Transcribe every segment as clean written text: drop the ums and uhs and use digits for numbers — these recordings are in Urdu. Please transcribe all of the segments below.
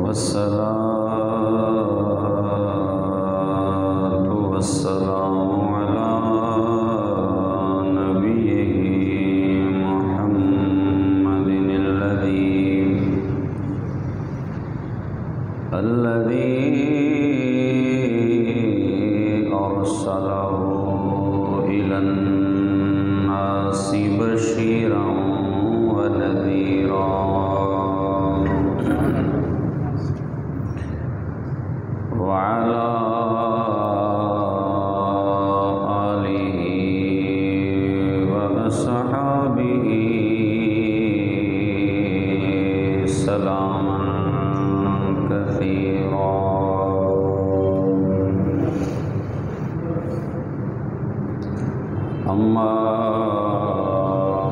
والصلاة والسلام على نبيه محمد الذي أرسله إلى الناس بشيرا ونذيرا وعلى آله وأصحابه سلاما كثيرا. أما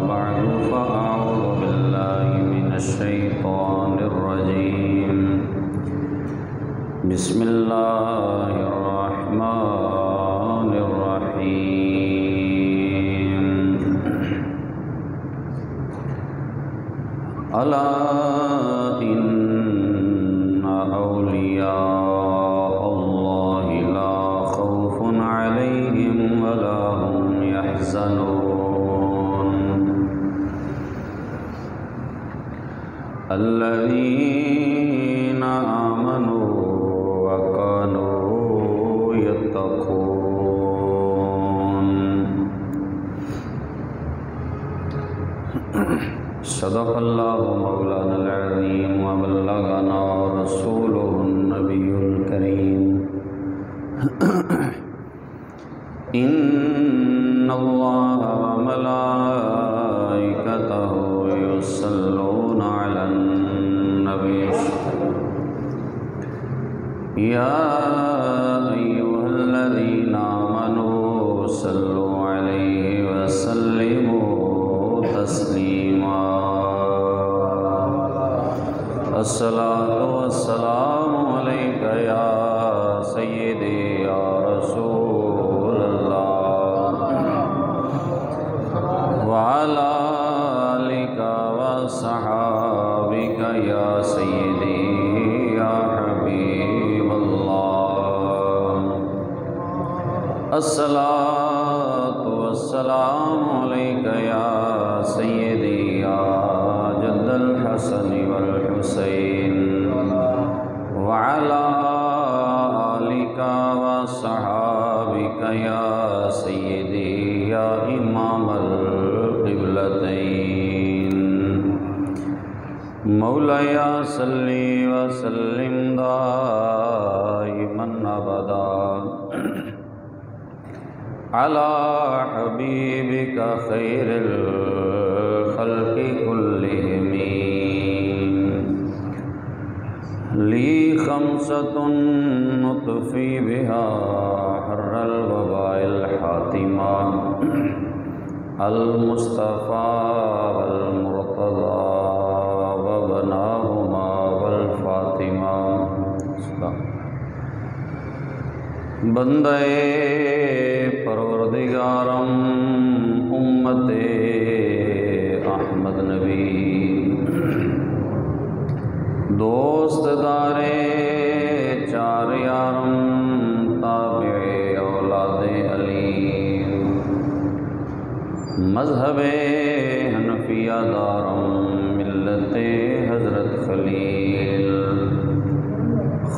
بعد فأعوذ بالله من الشيطان الرجيم. بسم الله الرحمن الرحيم. ألا إن أولياء الله لا خوف عليهم ولا هم يحزنون الذين آمنوا وكانوا يتقون. صدق الله مولانا العظيم وبلغنا رسوله النبي الكريم. إن الله وملائكته يصلون على النبي يا أيها الذين آمنوا صلوا عليه وسلموا تسليما. الصلاة والسلام عليك يا سيدي يا رسول الله وعلى آلك وصحابك يا سيدي يا حبيب الله. الصلاة والسلام عليك يا سيدي يا جد الحسن والحسين وعلى آلك وصحابك يا سيدي يا إمام القبلتين. مولاي صل وسلم دائما أبدا على حبيبك خير الخلق كلهم. لي خمسة نطفي بها حر الوباء الحاتمة المصطفى والمرتضى وابناهما والفاطمة. بندے پروردگارم امت احمد نبی دوست دارے چار یارم تابع اولاد علی مذہب حنفیہ دارم ملت حضرت خلیل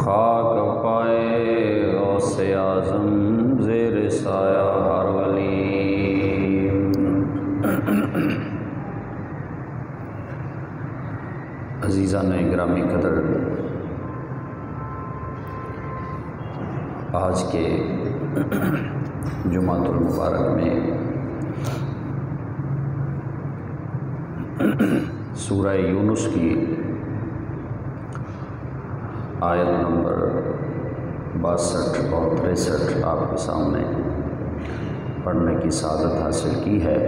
خاک پائے غوث اعظم زیر سایہ ہر ولی. عزیزان گرامی قدر، آج کے جمعۃ المبارک میں سورہ یونس کی آیت نمبر 62 اور 63 آپ کے سامنے پڑھنے کی سعادت حاصل کی ہے.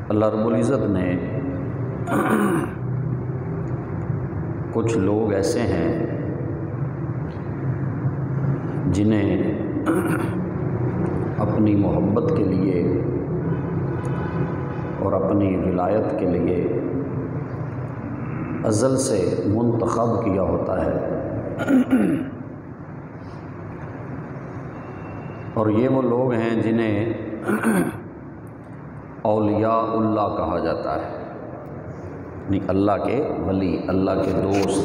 اللہ رب العزت نے کچھ لوگ ایسے ہیں جنہیں اپنی محبت کے لیے اور اپنی ولایت کے لیے ازل سے منتخب کیا ہوتا ہے، اور یہ وہ لوگ ہیں جنہیں اولیاء اللہ کہا جاتا ہے، یعنی اللہ کے ولی، اللہ کے دوست۔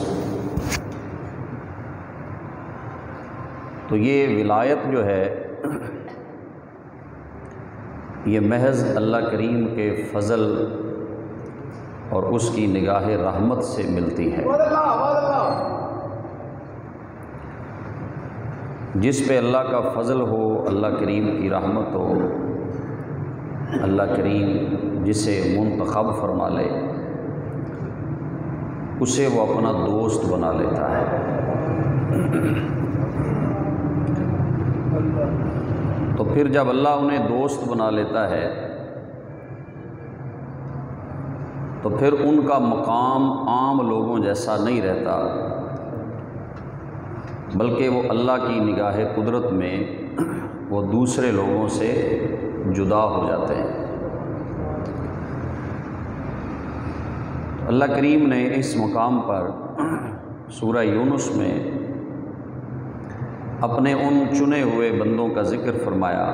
تو یہ ولایت جو ہے یہ محض اللہ کریم کے فضل اور اس کی نگاہ رحمت سے ملتی ہے۔ جس پہ اللہ کا فضل ہو، اللہ کریم کی رحمت ہو، اللہ کریم جسے منتخب فرما لے اسے وہ اپنا دوست بنا لیتا ہے۔ تو پھر جب اللہ انہیں دوست بنا لیتا ہے تو پھر ان کا مقام عام لوگوں جیسا نہیں رہتا، بلکہ وہ اللہ کی نگاہ قدرت میں وہ دوسرے لوگوں سے جدا ہو جاتے ہیں۔ اللہ کریم نے اس مقام پر سورہ یونس میں اپنے ان چنے ہوئے بندوں کا ذکر فرمایا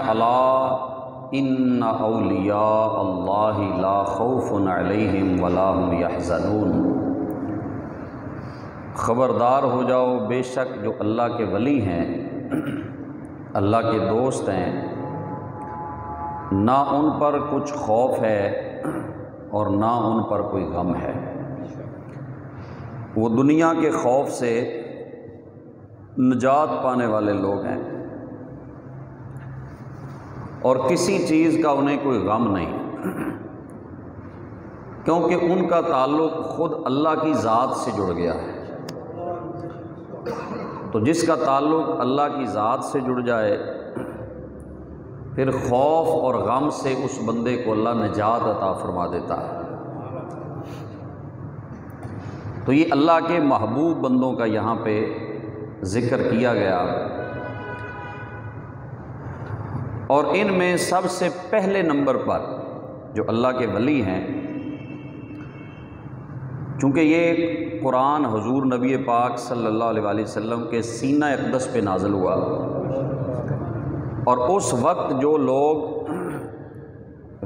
الا ان اولیاء اللہ لا خوف علیہم ولا هم یحزنون، خبردار ہو جاؤ بے شک جو اللہ کے ولی ہیں، اللہ کے دوست ہیں، نہ ان پر کچھ خوف ہے اور نہ ان پر کوئی غم ہے۔ وہ دنیا کے خوف سے نجات پانے والے لوگ ہیں اور کسی چیز کا انہیں کوئی غم نہیں، کیونکہ ان کا تعلق خود اللہ کی ذات سے جڑ گیا ہے۔ تو جس کا تعلق اللہ کی ذات سے جڑ جائے پھر خوف اور غم سے اس بندے کو اللہ نجات عطا فرما دیتا ہے۔ تو یہ اللہ کے محبوب بندوں کا یہاں پہ ذکر کیا گیا، اور ان میں سب سے پہلے نمبر پر جو اللہ کے ولی ہیں، چونکہ یہ قرآن حضور نبی پاک صلی اللہ علیہ وآلہ وسلم کے سینہ اقدس پہ نازل ہوا، اور اس وقت جو لوگ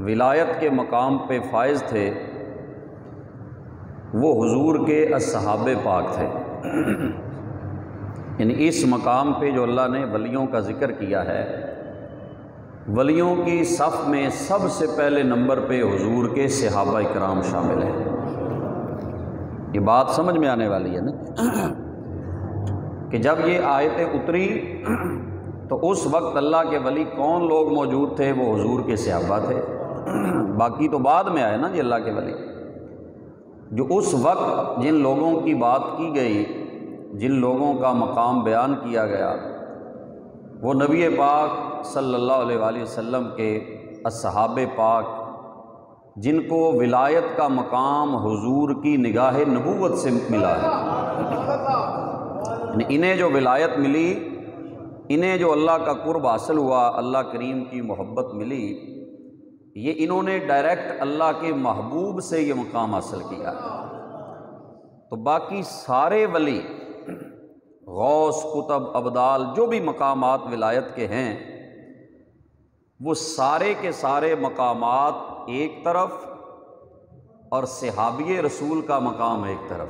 ولایت کے مقام پہ فائز تھے وہ حضور کے اصحاب پاک تھے۔ یعنی اس مقام پہ جو اللہ نے ولیوں کا ذکر کیا ہے، ولیوں کی صف میں سب سے پہلے نمبر پہ حضور کے صحابہ کرام شامل ہیں۔ یہ بات سمجھ میں آنے والی ہے نا کہ جب یہ آیتیں اتری تو اس وقت اللہ کے ولی کون لوگ موجود تھے؟ وہ حضور کے صحابہ تھے، باقی تو بعد میں آئے نا جی اللہ کے ولی۔ جو اس وقت جن لوگوں کی بات کی گئی، جن لوگوں کا مقام بیان کیا گیا، وہ نبی پاک صلی اللہ علیہ وآلہ وسلم کے اصحاب پاک، جن کو ولایت کا مقام حضور کی نگاہ نبوت سے ملا ہے۔ یعنی انہیں جو ولایت ملی، انہیں جو اللہ کا قرب حاصل ہوا، اللہ کریم کی محبت ملی، یہ انہوں نے ڈائریکٹ اللہ کے محبوب سے یہ مقام حاصل کیا۔ تو باقی سارے ولی، غوث، قطب، ابدال، جو بھی مقامات ولایت کے ہیں، وہ سارے کے سارے مقامات ایک طرف اور صحابی رسول کا مقام ایک طرف۔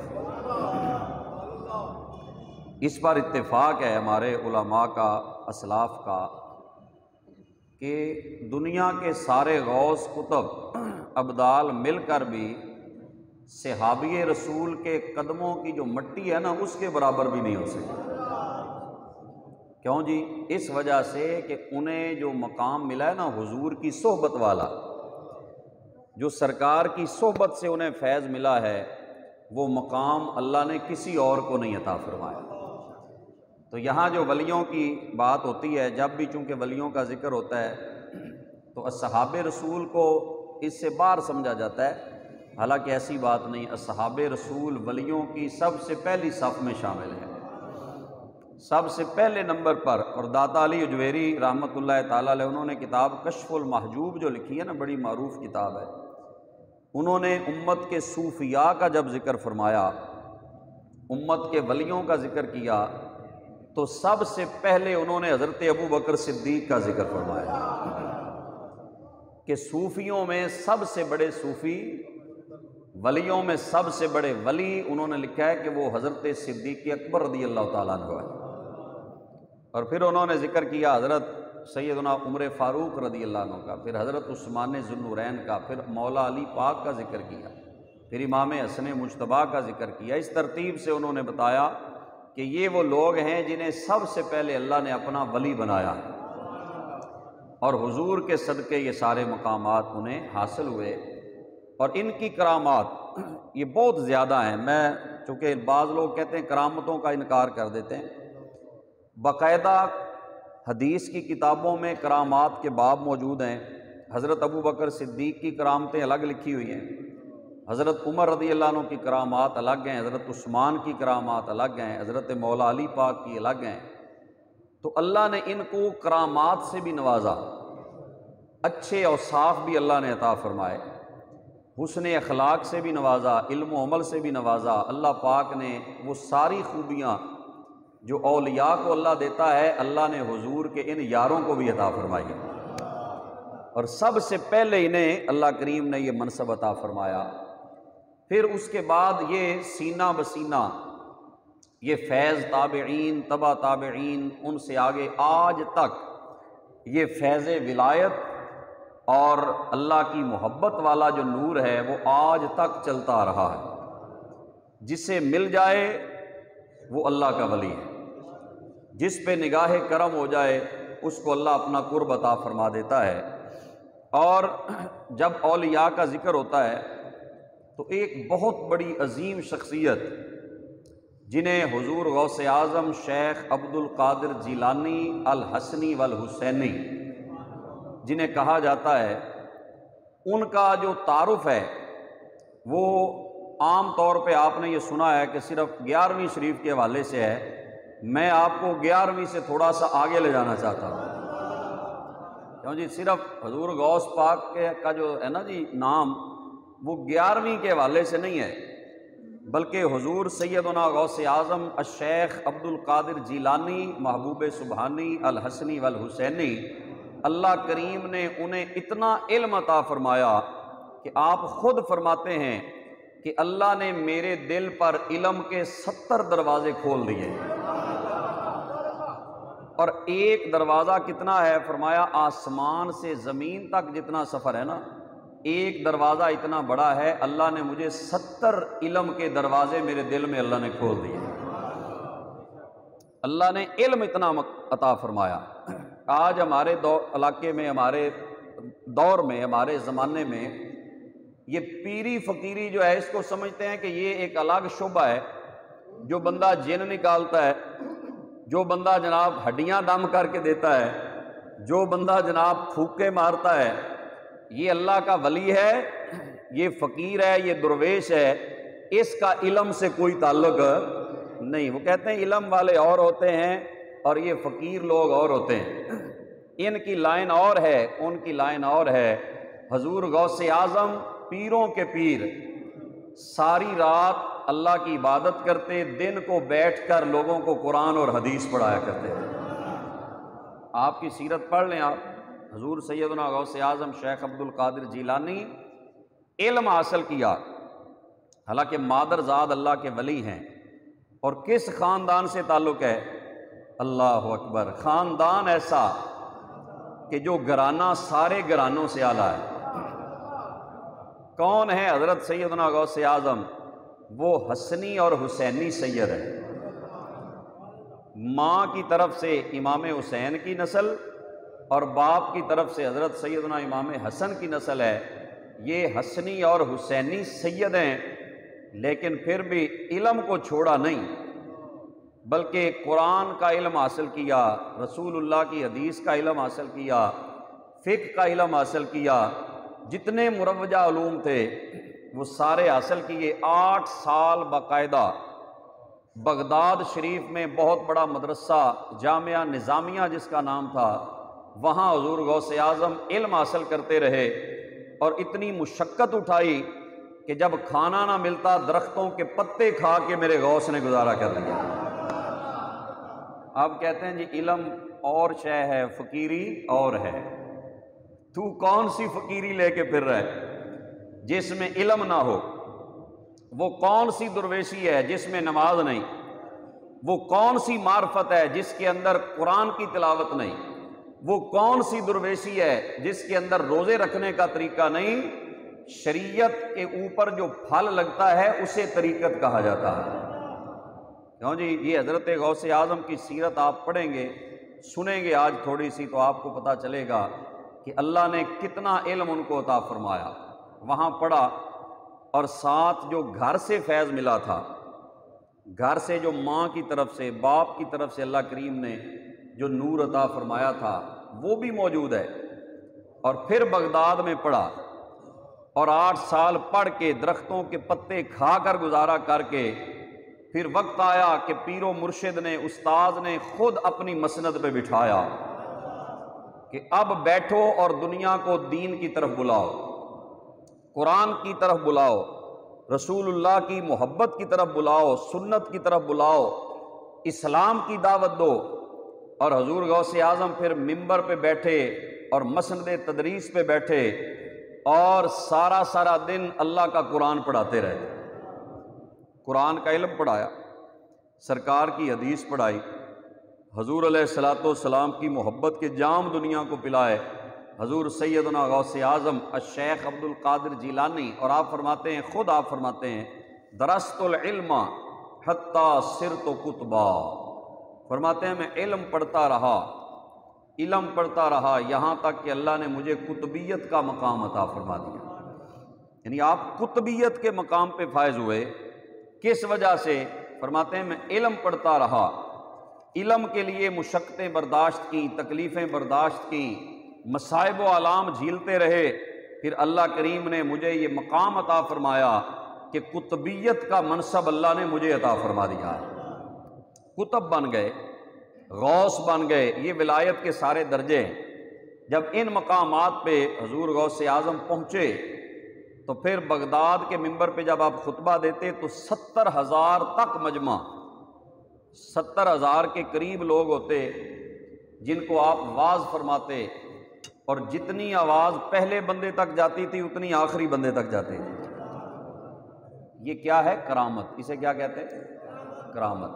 اس پر اتفاق ہے ہمارے علماء کا، اسلاف کا، کہ دنیا کے سارے غوث، قطب، ابدال مل کر بھی صحابی رسول کے قدموں کی جو مٹی ہے نا اس کے برابر بھی نہیں ہو سکتی۔ کیوں جی؟ اس وجہ سے کہ انہیں جو مقام ملا ہے نا حضور کی صحبت والا، جو سرکار کی صحبت سے انہیں فیض ملا ہے، وہ مقام اللہ نے کسی اور کو نہیں عطا فرمایا۔ تو یہاں جو ولیوں کی بات ہوتی ہے، جب بھی چونکہ ولیوں کا ذکر ہوتا ہے تو اصحاب رسول کو اس سے باہر سمجھا جاتا ہے، حالانکہ ایسی بات نہیں۔ اصحاب رسول ولیوں کی سب سے پہلی صف میں شامل ہیں۔ سب سے پہلے نمبر پر، اور داتا علی اجویری رحمۃ اللہ تعالیٰ علیہ انہوں نے کتاب کشف المحجوب جو لکھی ہے نا، بڑی معروف کتاب ہے، انہوں نے امت کے صوفیاء کا جب ذکر فرمایا، امت کے ولیوں کا ذکر کیا، تو سب سے پہلے انہوں نے حضرت ابو بکر صدیق کا ذکر فرمایا کہ صوفیوں میں سب سے بڑے صوفی، ولیوں میں سب سے بڑے ولی، انہوں نے لکھا ہے کہ وہ حضرت صدیق اکبر رضی اللہ تعالیٰ عنہ ہے۔ اور پھر انہوں نے ذکر کیا حضرت سیدنا عمر فاروق رضی اللہ عنہ کا، پھر حضرت عثمان ذو النورین کا، پھر مولا علی پاک کا ذکر کیا، پھر امام حسن مجتبیٰ کا ذکر کیا۔ اس ترتیب سے انہوں نے بتایا کہ یہ وہ لوگ ہیں جنہیں سب سے پہلے اللہ نے اپنا ولی بنایا، اور حضور کے صدقے یہ سارے مقامات انہیں حاصل ہوئے۔ اور ان کی کرامات یہ بہت زیادہ ہیں، میں چونکہ بعض لوگ کہتے ہیں کرامتوں کا انکار کر دیتے ہیں، باقاعدہ حدیث کی کتابوں میں کرامات کے باب موجود ہیں۔ حضرت ابو بکر صدیق کی کرامتیں الگ لکھی ہوئی ہیں، حضرت عمر رضی اللہ عنہ کی کرامات الگ ہیں، حضرت عثمان کی کرامات الگ ہیں، حضرت مولا علی پاک کی الگ ہیں۔ تو اللہ نے ان کو کرامات سے بھی نوازا، اچھے اوصاف بھی اللہ نے عطا فرمائے، حسن اخلاق سے بھی نوازا، علم و عمل سے بھی نوازا۔ اللہ پاک نے وہ ساری خوبیاں جو اولیاء کو اللہ دیتا ہے، اللہ نے حضور کے ان یاروں کو بھی عطا فرمائی، اور سب سے پہلے انہیں اللہ کریم نے یہ منصب عطا فرمایا۔ پھر اس کے بعد یہ سینہ بسینہ یہ فیض تابعین، تبع تابعین، ان سے آگے آج تک یہ فیض ولایت اور اللہ کی محبت والا جو نور ہے وہ آج تک چلتا آ رہا ہے۔ جسے مل جائے وہ اللہ کا ولی ہے، جس پہ نگاہ کرم ہو جائے اس کو اللہ اپنا قرب عطا فرما دیتا ہے۔ اور جب اولیاء کا ذکر ہوتا ہے تو ایک بہت بڑی عظیم شخصیت جنہیں حضور غوث اعظم شیخ عبد القادر جیلانی الحسنی والحسینی جنہیں کہا جاتا ہے، ان کا جو تعارف ہے وہ عام طور پہ آپ نے یہ سنا ہے کہ صرف 11ویں شریف کے حوالے سے ہے۔ میں آپ کو 11ویں سے تھوڑا سا آگے لے جانا چاہتا ہوں، کیوں جی صرف حضور غوث پاک کا جو ہے نا جی نام، وہ 11ویں کے حوالے سے نہیں ہے، بلکہ حضور سیدنا غوث اعظم الشیخ عبد القادر جیلانی محبوب سبحانی الحسنی والحسینی، اللہ کریم نے انہیں اتنا علم عطا فرمایا کہ آپ خود فرماتے ہیں کہ اللہ نے میرے دل پر علم کے 70 دروازے کھول دیے، اور ایک دروازہ کتنا ہے؟ فرمایا آسمان سے زمین تک جتنا سفر ہے نا، ایک دروازہ اتنا بڑا ہے، اللہ نے مجھے 70 علم کے دروازے میرے دل میں اللہ نے کھول دیے۔ اللہ نے علم اتنا عطا فرمایا۔ آج ہمارے علاقے میں، ہمارے دور میں، ہمارے زمانے میں یہ پیری فقیری جو ہے اس کو سمجھتے ہیں کہ یہ ایک الگ شعبہ ہے، جو بندہ جن نکالتا ہے، جو بندہ جناب ہڈیاں دم کر کے دیتا ہے، جو بندہ جناب پھوکے مارتا ہے، یہ اللہ کا ولی ہے، یہ فقیر ہے، یہ درویش ہے، اس کا علم سے کوئی تعلق نہیں۔ وہ کہتے ہیں علم والے اور ہوتے ہیں اور یہ فقیر لوگ اور ہوتے ہیں، ان کی لائن اور ہے، ان کی لائن اور ہے۔ حضور غوث اعظم پیروں کے پیر ساری رات اللہ کی عبادت کرتے، دن کو بیٹھ کر لوگوں کو قرآن اور حدیث پڑھایا کرتے تھے۔ آپ کی سیرت پڑھ لیں آپ، حضور سیدنا غوث اعظم شیخ عبد القادر جیلانی علم حاصل کیا، حالانکہ مادرزاد اللہ کے ولی ہیں، اور کس خاندان سے تعلق ہے؟ اللہ اکبر، خاندان ایسا کہ جو گھرانہ سارے گھرانوں سے اعلیٰ ہے۔ کون ہے؟ حضرت سیدنا غوث اعظم، وہ حسنی اور حسینی سید ہے۔ ماں کی طرف سے امام حسین کی نسل اور باپ کی طرف سے حضرت سیدنا امام حسن کی نسل ہے۔ یہ حسنی اور حسینی سید ہیں، لیکن پھر بھی علم کو چھوڑا نہیں، بلکہ قرآن کا علم حاصل کیا، رسول اللہ کی حدیث کا علم حاصل کیا، فقہ کا علم حاصل کیا، جتنے مروجہ علوم تھے وہ سارے حاصل کیے۔ 8 سال باقاعدہ بغداد شریف میں بہت بڑا مدرسہ جامعہ نظامیہ جس کا نام تھا، وہاں حضور غوث اعظم علم حاصل کرتے رہے اور اتنی مشقت اٹھائی کہ جب کھانا نہ ملتا درختوں کے پتے کھا کے میرے غوث نے گزارا کر لیا۔ آپ کہتے ہیں جی علم اور شے ہے، فقیری اور ہے۔ تو کون سی فقیری لے کے پھر رہا ہے جس میں علم نہ ہو؟ وہ کون سی درویشی ہے جس میں نماز نہیں؟ وہ کون سی معرفت ہے جس کے اندر قرآن کی تلاوت نہیں؟ وہ کون سی درویشی ہے جس کے اندر روزے رکھنے کا طریقہ نہیں؟ شریعت کے اوپر جو پھل لگتا ہے اسے طریقت کہا جاتا ہے۔ کیوں جی؟ یہ حضرت غوث اعظم کی سیرت آپ پڑھیں گے، سنیں گے آج تھوڑی سی، تو آپ کو پتہ چلے گا کہ اللہ نے کتنا علم ان کو عطا فرمایا۔ وہاں پڑھا، اور ساتھ جو گھر سے فیض ملا تھا، گھر سے جو ماں کی طرف سے، باپ کی طرف سے اللہ کریم نے جو نور عطا فرمایا تھا وہ بھی موجود ہے۔ اور پھر بغداد میں پڑھا، اور 8 سال پڑھ کے درختوں کے پتے کھا کر گزارا کر کے پھر وقت آیا کہ پیر و مرشد نے، استاذ نے خود اپنی مسند پہ بٹھایا کہ اب بیٹھو اور دنیا کو دین کی طرف بلاؤ، قرآن کی طرف بلاؤ، رسول اللہ کی محبت کی طرف بلاؤ، سنت کی طرف بلاؤ، اسلام کی دعوت دو۔ اور حضور غوث اعظم پھر ممبر پہ بیٹھے اور مسند تدریس پہ بیٹھے اور سارا دن اللہ کا قرآن پڑھاتے رہے۔ قرآن کا علم پڑھایا، سرکار کی حدیث پڑھائی، حضور علیہ الصلوۃ والسلام کی محبت کے جام دنیا کو پلائے۔ حضور سیدنا غوث اعظم الشیخ عبد القادر جیلانی، اور آپ فرماتے ہیں، خود آپ فرماتے ہیں، درست العلم حتی صرت کتبا، فرماتے ہیں میں علم پڑھتا رہا یہاں تک کہ اللہ نے مجھے کتبیت کا مقام عطا فرما دیا۔ یعنی آپ کتبیت کے مقام پہ فائز ہوئے، کس وجہ سے؟ فرماتے ہیں میں علم پڑھتا رہا، علم کے لیے مشقتیں برداشت کی، تکلیفیں برداشت کی، مصائب و آلام جھیلتے رہے، پھر اللہ کریم نے مجھے یہ مقام عطا فرمایا کہ قطبیت کا منصب اللہ نے مجھے عطا فرما دیا ہے۔ قطب بن گئے، غوث بن گئے، یہ ولایت کے سارے درجے ہیں۔ جب ان مقامات پہ حضور غوث اعظم پہنچے تو پھر بغداد کے منبر پہ جب آپ خطبہ دیتے تو 70,000 تک مجمع، 70,000 کے قریب لوگ ہوتے جن کو آپ واعظ فرماتے، اور جتنی آواز پہلے بندے تک جاتی تھی اتنی آخری بندے تک جاتی تھی۔ یہ کیا ہے؟ کرامت۔ اسے کیا کہتے ہیں؟ کرامت۔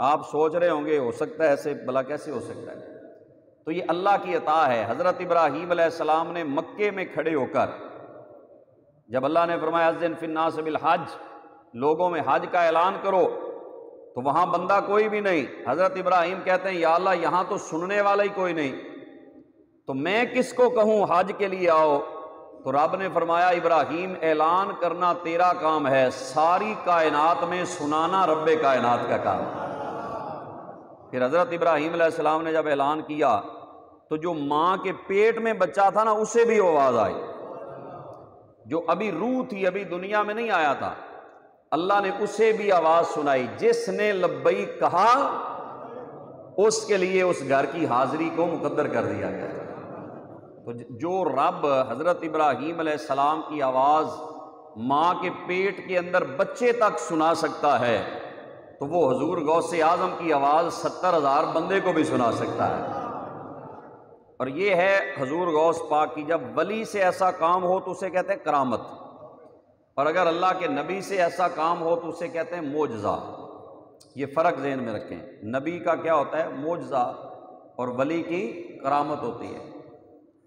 آپ سوچ رہے ہوں گے ہو سکتا ہے ایسے، بھلا کیسے ہو سکتا ہے؟ تو یہ اللہ کی عطا ہے۔ حضرت ابراہیم علیہ السلام نے مکے میں کھڑے ہو کر جب اللہ نے فرمایا اذن فی الناس بالحج، لوگوں میں حج کا اعلان کرو، تو وہاں بندہ کوئی بھی نہیں۔ حضرت ابراہیم کہتے ہیں یا اللہ یہاں تو سننے والا ہی کوئی نہیں، تو میں کس کو کہوں حج کے لیے آؤ؟ تو رب نے فرمایا ابراہیم اعلان کرنا تیرا کام ہے، ساری کائنات میں سنانا رب کائنات کا کام ہے۔ پھر حضرت ابراہیم علیہ السلام نے جب اعلان کیا تو جو ماں کے پیٹ میں بچہ تھا نا اسے بھی آواز آئی، جو ابھی روح تھی، ابھی دنیا میں نہیں آیا تھا، اللہ نے اسے بھی آواز سنائی۔ جس نے لبیک کہا اس کے لیے اس گھر کی حاضری کو مقدر کر دیا گیا۔ تو جو رب حضرت ابراہیم علیہ السلام کی آواز ماں کے پیٹ کے اندر بچے تک سنا سکتا ہے تو وہ حضور غوث اعظم کی آواز 70,000 بندے کو بھی سنا سکتا ہے۔ اور یہ ہے حضور غوث پاک کی، جب ولی سے ایسا کام ہو تو اسے کہتے ہیں کرامت، اور اگر اللہ کے نبی سے ایسا کام ہو تو اسے کہتے ہیں معجزہ۔ یہ فرق ذہن میں رکھیں، نبی کا کیا ہوتا ہے؟ معجزہ، اور ولی کی کرامت ہوتی ہے۔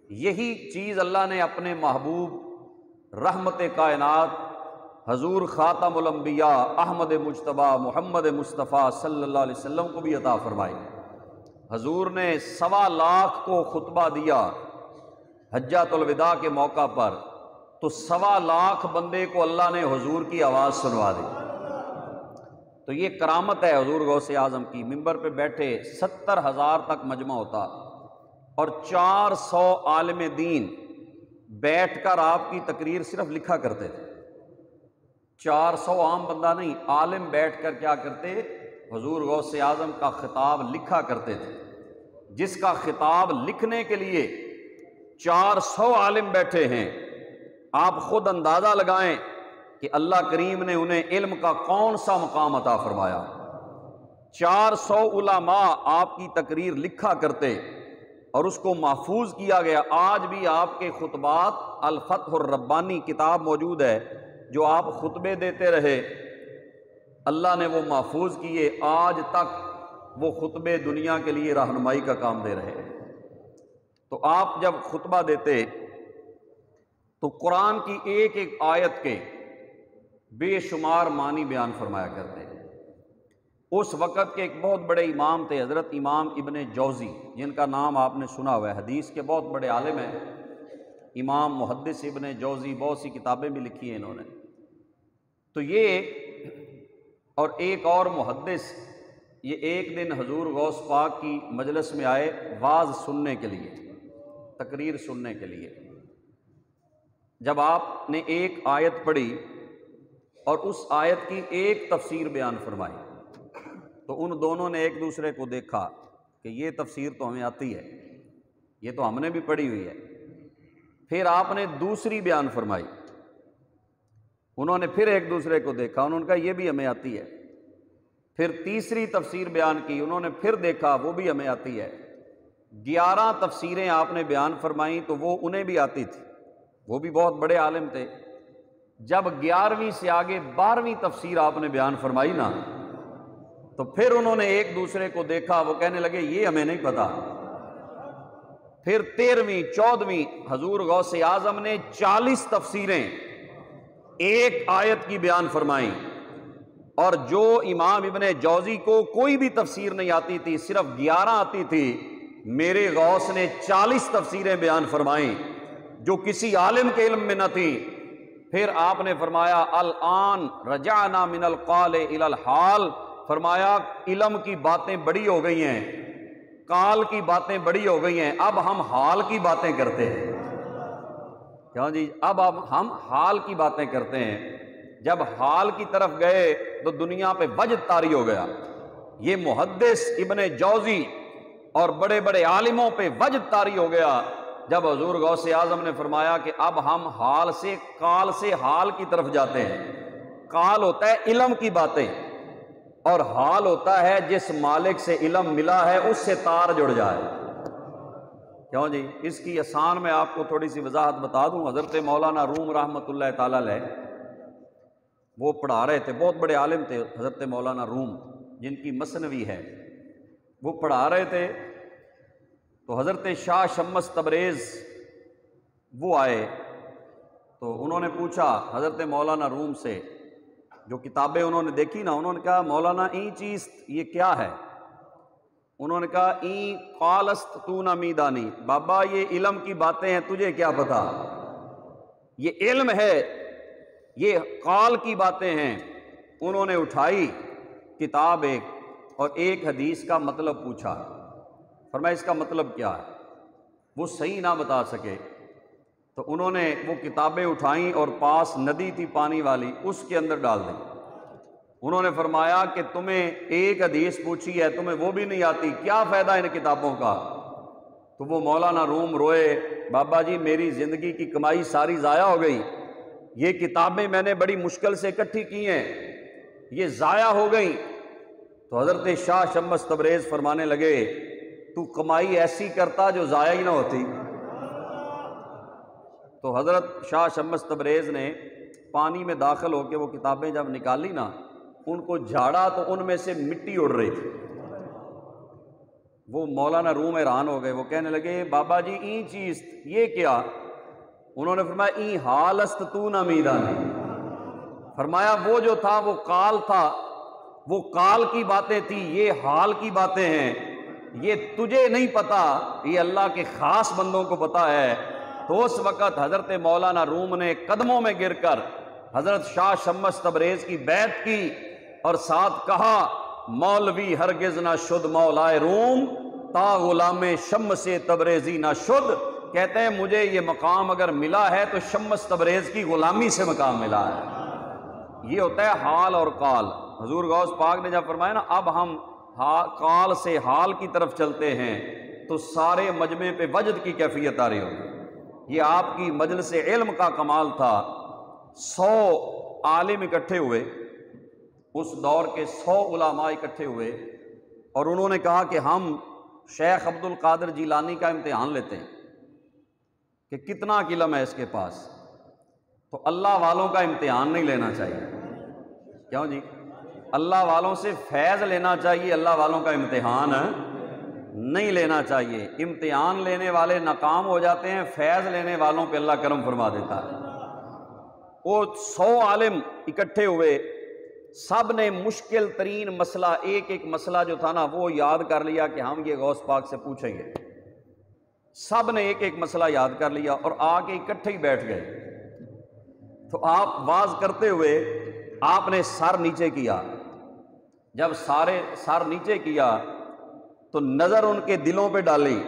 یہی چیز اللہ نے اپنے محبوب رحمت کائنات حضور خاتم الانبیاء احمد مجتبی محمد مصطفیٰ صلی اللہ علیہ وسلم کو بھی عطا فرمائی۔ حضور نے 1.25 لاکھ کو خطبہ دیا حجۃ الوداع کے موقع پر، تو 1.25 لاکھ بندے کو اللہ نے حضور کی آواز سنوا دی۔ تو یہ کرامت ہے حضور غوث اعظم کی۔ ممبر پہ بیٹھے 70,000 تک مجمع ہوتا، اور 400 عالم دین بیٹھ کر آپ کی تقریر صرف لکھا کرتے تھے۔ 400 عام بندہ نہیں، عالم بیٹھ کر کیا کرتے؟ حضور غوث اعظم کا خطاب لکھا کرتے تھے، جس کا خطاب لکھنے کے لیے 400 عالم بیٹھے ہیں۔ آپ خود اندازہ لگائیں کہ اللہ کریم نے انہیں علم کا کون سا مقام عطا فرمایا۔ 400 علماء آپ کی تقریر لکھا کرتے اور اس کو محفوظ کیا گیا۔ آج بھی آپ کے خطبات الفتح الربانی کتاب موجود ہے، جو آپ خطبے دیتے رہے، اللہ نے وہ محفوظ کیے، آج تک وہ خطبے دنیا کے لیے رہنمائی کا کام دے رہے ہیں۔ تو آپ جب خطبہ دیتے تو قرآن کی ایک ایک آیت کے بے شمار معنی بیان فرمایا کرتے۔ اس وقت کے ایک بہت بڑے امام تھے، حضرت امام ابن جوزی، جن کا نام آپ نے سنا ہوا ہے، حدیث کے بہت بڑے عالم ہیں۔ امام محدث ابن جوزی، بہت سی کتابیں بھی لکھی ہیں انہوں نے۔ تو یہ اور ایک اور محدث، یہ ایک دن حضور غوث پاک کی مجلس میں آئے واعظ سننے کے لیے، تقریر سننے کے لیے۔ جب آپ نے ایک آیت پڑھی اور اس آیت کی ایک تفسیر بیان فرمائی، تو ان دونوں نے ایک دوسرے کو دیکھا کہ یہ تفسیر تو ہمیں آتی ہے، یہ تو ہم نے بھی پڑھی ہوئی ہے۔ پھر آپ نے دوسری بیان فرمائی، انہوں نے پھر ایک دوسرے کو دیکھا، انہوں نے کہا یہ بھی ہمیں آتی ہے۔ پھر تیسری تفسیر بیان کی، انہوں نے پھر دیکھا وہ بھی ہمیں آتی ہے۔ 11 تفسیریں آپ نے بیان فرمائیں تو وہ انہیں بھی آتی تھی، وہ بھی بہت بڑے عالم تھے۔ جب 11ویں سے آگے 12ویں تفسیر آپ نے بیان فرمائی نا، تو پھر انہوں نے ایک دوسرے کو دیکھا، وہ کہنے لگے یہ ہمیں نہیں پتا۔ پھر 13ویں 14ویں حضور غوث اعظم نے 40 تفسیریں ایک آیت کی بیان فرمائیں، اور جو امام ابن جوزی کو کوئی بھی تفسیر نہیں آتی تھی، صرف 11 آتی تھی، میرے غوث نے 40 تفسیریں بیان فرمائیں جو کسی عالم کے علم میں نہ تھی۔ پھر آپ نے فرمایا الآن رجعنا من القال الى الحال، فرمایا علم کی باتیں بڑی ہو گئی ہیں، قال کی باتیں بڑی ہو گئی ہیں، اب ہم حال کی باتیں کرتے ہیں۔ کیوں جی؟ اب ہم حال کی باتیں کرتے ہیں۔ جب حال کی طرف گئے تو دنیا پہ وجد طاری ہو گیا۔ یہ محدث ابن جوزی اور بڑے بڑے عالموں پہ وجد طاری ہو گیا جب حضور غوث اعظم نے فرمایا کہ اب ہم حال سے قال سے حال کی طرف جاتے ہیں۔ قال ہوتا ہے علم کی باتیں، اور حال ہوتا ہے جس مالک سے علم ملا ہے اس سے تار جڑ جائے۔ کیوں جی؟ اس کی آسان میں آپ کو تھوڑی سی وضاحت بتا دوں۔ حضرت مولانا روم رحمۃ اللہ تعالی علیہ وہ پڑھا رہے تھے، بہت بڑے عالم تھے حضرت مولانا روم، جن کی مثنوی ہے، وہ پڑھا رہے تھے تو حضرت شاہ شمس تبریز وہ آئے، تو انہوں نے پوچھا حضرت مولانا روم سے، جو کتابیں انہوں نے دیکھی نا، انہوں نے کہا مولانا این چیز یہ کیا ہے؟ انہوں نے کہا این قالست تو نمیدانی، بابا یہ علم کی باتیں ہیں، تجھے کیا پتا؟ یہ علم ہے، یہ قال کی باتیں ہیں۔ انہوں نے اٹھائی کتاب ایک اور ایک حدیث کا مطلب پوچھا، فرمایا اس کا مطلب کیا ہے؟ وہ صحیح نہ بتا سکے، تو انہوں نے وہ کتابیں اٹھائیں اور پاس ندی تھی پانی والی، اس کے اندر ڈال دیں۔ انہوں نے فرمایا کہ تمہیں ایک حدیث پوچھی ہے، تمہیں وہ بھی نہیں آتی، کیا فائدہ ان کتابوں کا؟ تو وہ مولانا روم روئے، بابا جی میری زندگی کی کمائی ساری ضائع ہو گئی، یہ کتابیں میں نے بڑی مشکل سے اکٹھی کی ہیں، یہ ضائع ہو گئیں۔ تو حضرت شاہ شمس تبریز فرمانے لگے تو کمائی ایسی کرتا جو ضائع ہی نہ ہوتی۔ تو حضرت شاہ شمس تبریز نے پانی میں داخل ہو کے وہ کتابیں جب نکالی نا، ان کو جھاڑا تو ان میں سے مٹی اڑ رہی تھی۔ وہ مولانا روم حیران ہو گئے، وہ کہنے لگے بابا جی این چیز یہ کیا؟ انہوں نے فرمایا این حالست تو نمیدانی، فرمایا وہ جو تھا وہ قال تھا، وہ قال کی باتیں تھی، یہ حال کی باتیں ہیں، یہ تجھے نہیں پتا، یہ اللہ کے خاص بندوں کو پتا ہے۔ تو اس وقت حضرت مولانا روم نے قدموں میں گر کر حضرت شاہ شمس تبریز کی بیعت کی اور ساتھ کہا مولوی ہرگز نہ شد مولائے روم تا غلام شمس تبریزی نہ شد۔ کہتے ہیں مجھے یہ مقام اگر ملا ہے تو شمس تبریز کی غلامی سے مقام ملا ہے۔ یہ ہوتا ہے حال اور قال۔ حضور غوث پاک نے جب فرمایا نا اب ہم قال سے حال کی طرف چلتے ہیں، تو سارے مجمع پہ وجد کی کیفیت آ رہی ہوگی۔ یہ آپ کی مجلس علم کا کمال تھا۔ 100 عالم اکٹھے ہوئے، اس دور کے 100 علماء اکٹھے ہوئے، اور انہوں نے کہا کہ ہم شیخ عبد القادر جیلانی کا امتحان لیتے ہیں کہ کتنا علم ہے اس کے پاس۔ تو اللہ والوں کا امتحان نہیں لینا چاہیے، کیوں جی؟ اللہ والوں سے فیض لینا چاہیے، اللہ والوں کا امتحان نہیں لینا چاہیے۔ امتحان لینے والے ناکام ہو جاتے ہیں، فیض لینے والوں پہ اللہ کرم فرما دیتا ہے۔ وہ 100 عالم اکٹھے ہوئے، سب نے مشکل ترین مسئلہ، ایک مسئلہ جو تھا نا وہ یاد کر لیا کہ ہم یہ غوث پاک سے پوچھیں گے۔ سب نے ایک مسئلہ یاد کر لیا اور آ کے اکٹھے ہی بیٹھ گئے۔ تو آپ واز کرتے ہوئے آپ نے سر نیچے کیا، جب سارے سر نیچے کیا تو نظر ان کے دلوں پہ ڈالی،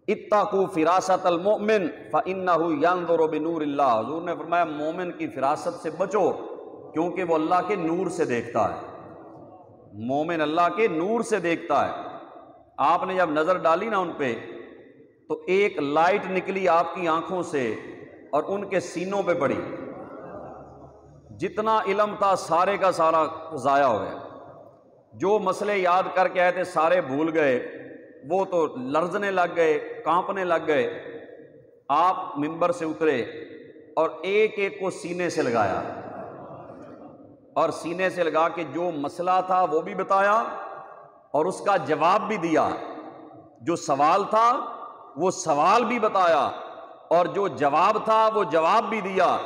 اتقوا فراست المؤمن فإنہ ینظر بنور اللہ۔ حضور نے فرمایا مومن کی فراست سے بچو، کیونکہ وہ اللہ کے نور سے دیکھتا ہے، مومن اللہ کے نور سے دیکھتا ہے۔ آپ نے جب نظر ڈالی نا ان پہ تو ایک لائٹ نکلی آپ کی آنکھوں سے اور ان کے سینوں پہ پڑی، جتنا علم تھا سارے کا سارا ضائع ہو گیا۔ جو مسئلے یاد کر کے آئے تھے سارے بھول گئے، وہ تو لرزنے لگ گئے، کانپنے لگ گئے۔ آپ منبر سے اترے اور ایک ایک کو سینے سے لگایا، اور سینے سے لگا کے جو مسئلہ تھا وہ بھی بتایا اور اس کا جواب بھی دیا۔ جو سوال تھا وہ سوال بھی بتایا اور جو جواب تھا وہ جواب بھی دیا۔